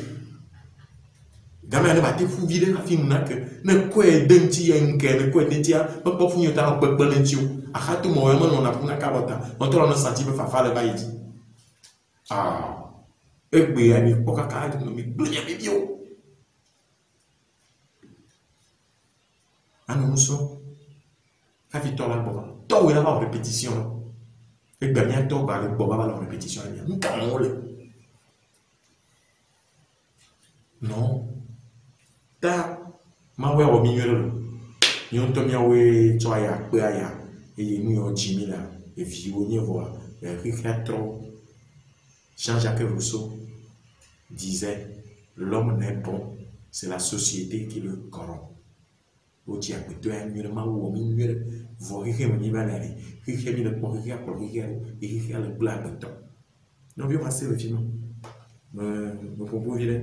gamin ne va te fou vider la film là que ne quoi denti en que ne quoi denti a pas fou yota en peu lentio a hatu mo yama on a pour na kabota on to na senti be fafa le baidi ah egbe ya mi poka ka de mi blunya mi bio anu so ka fi to la boba to we la ba répétition egbe mi to ba le boba ba la répétition mi nka mo le non ta ma we o mi yoro ni on to mi we to aya pe aya et nous on jimi là et violon voir trop Jean-Jacques Rousseau disait l'homme n'est bon, c'est la société qui le corrompt. Au dia que tu as mieux mal ou mieux voir que me va aller que me le pour que pour que et que le blague temps. Non bien passer le film. Me propos vilain.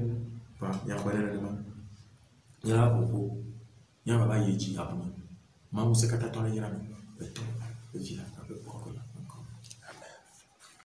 Pas il y a pas de mal. Il y a propos. Il y a pas yéji après. Maman c'est kata toi là.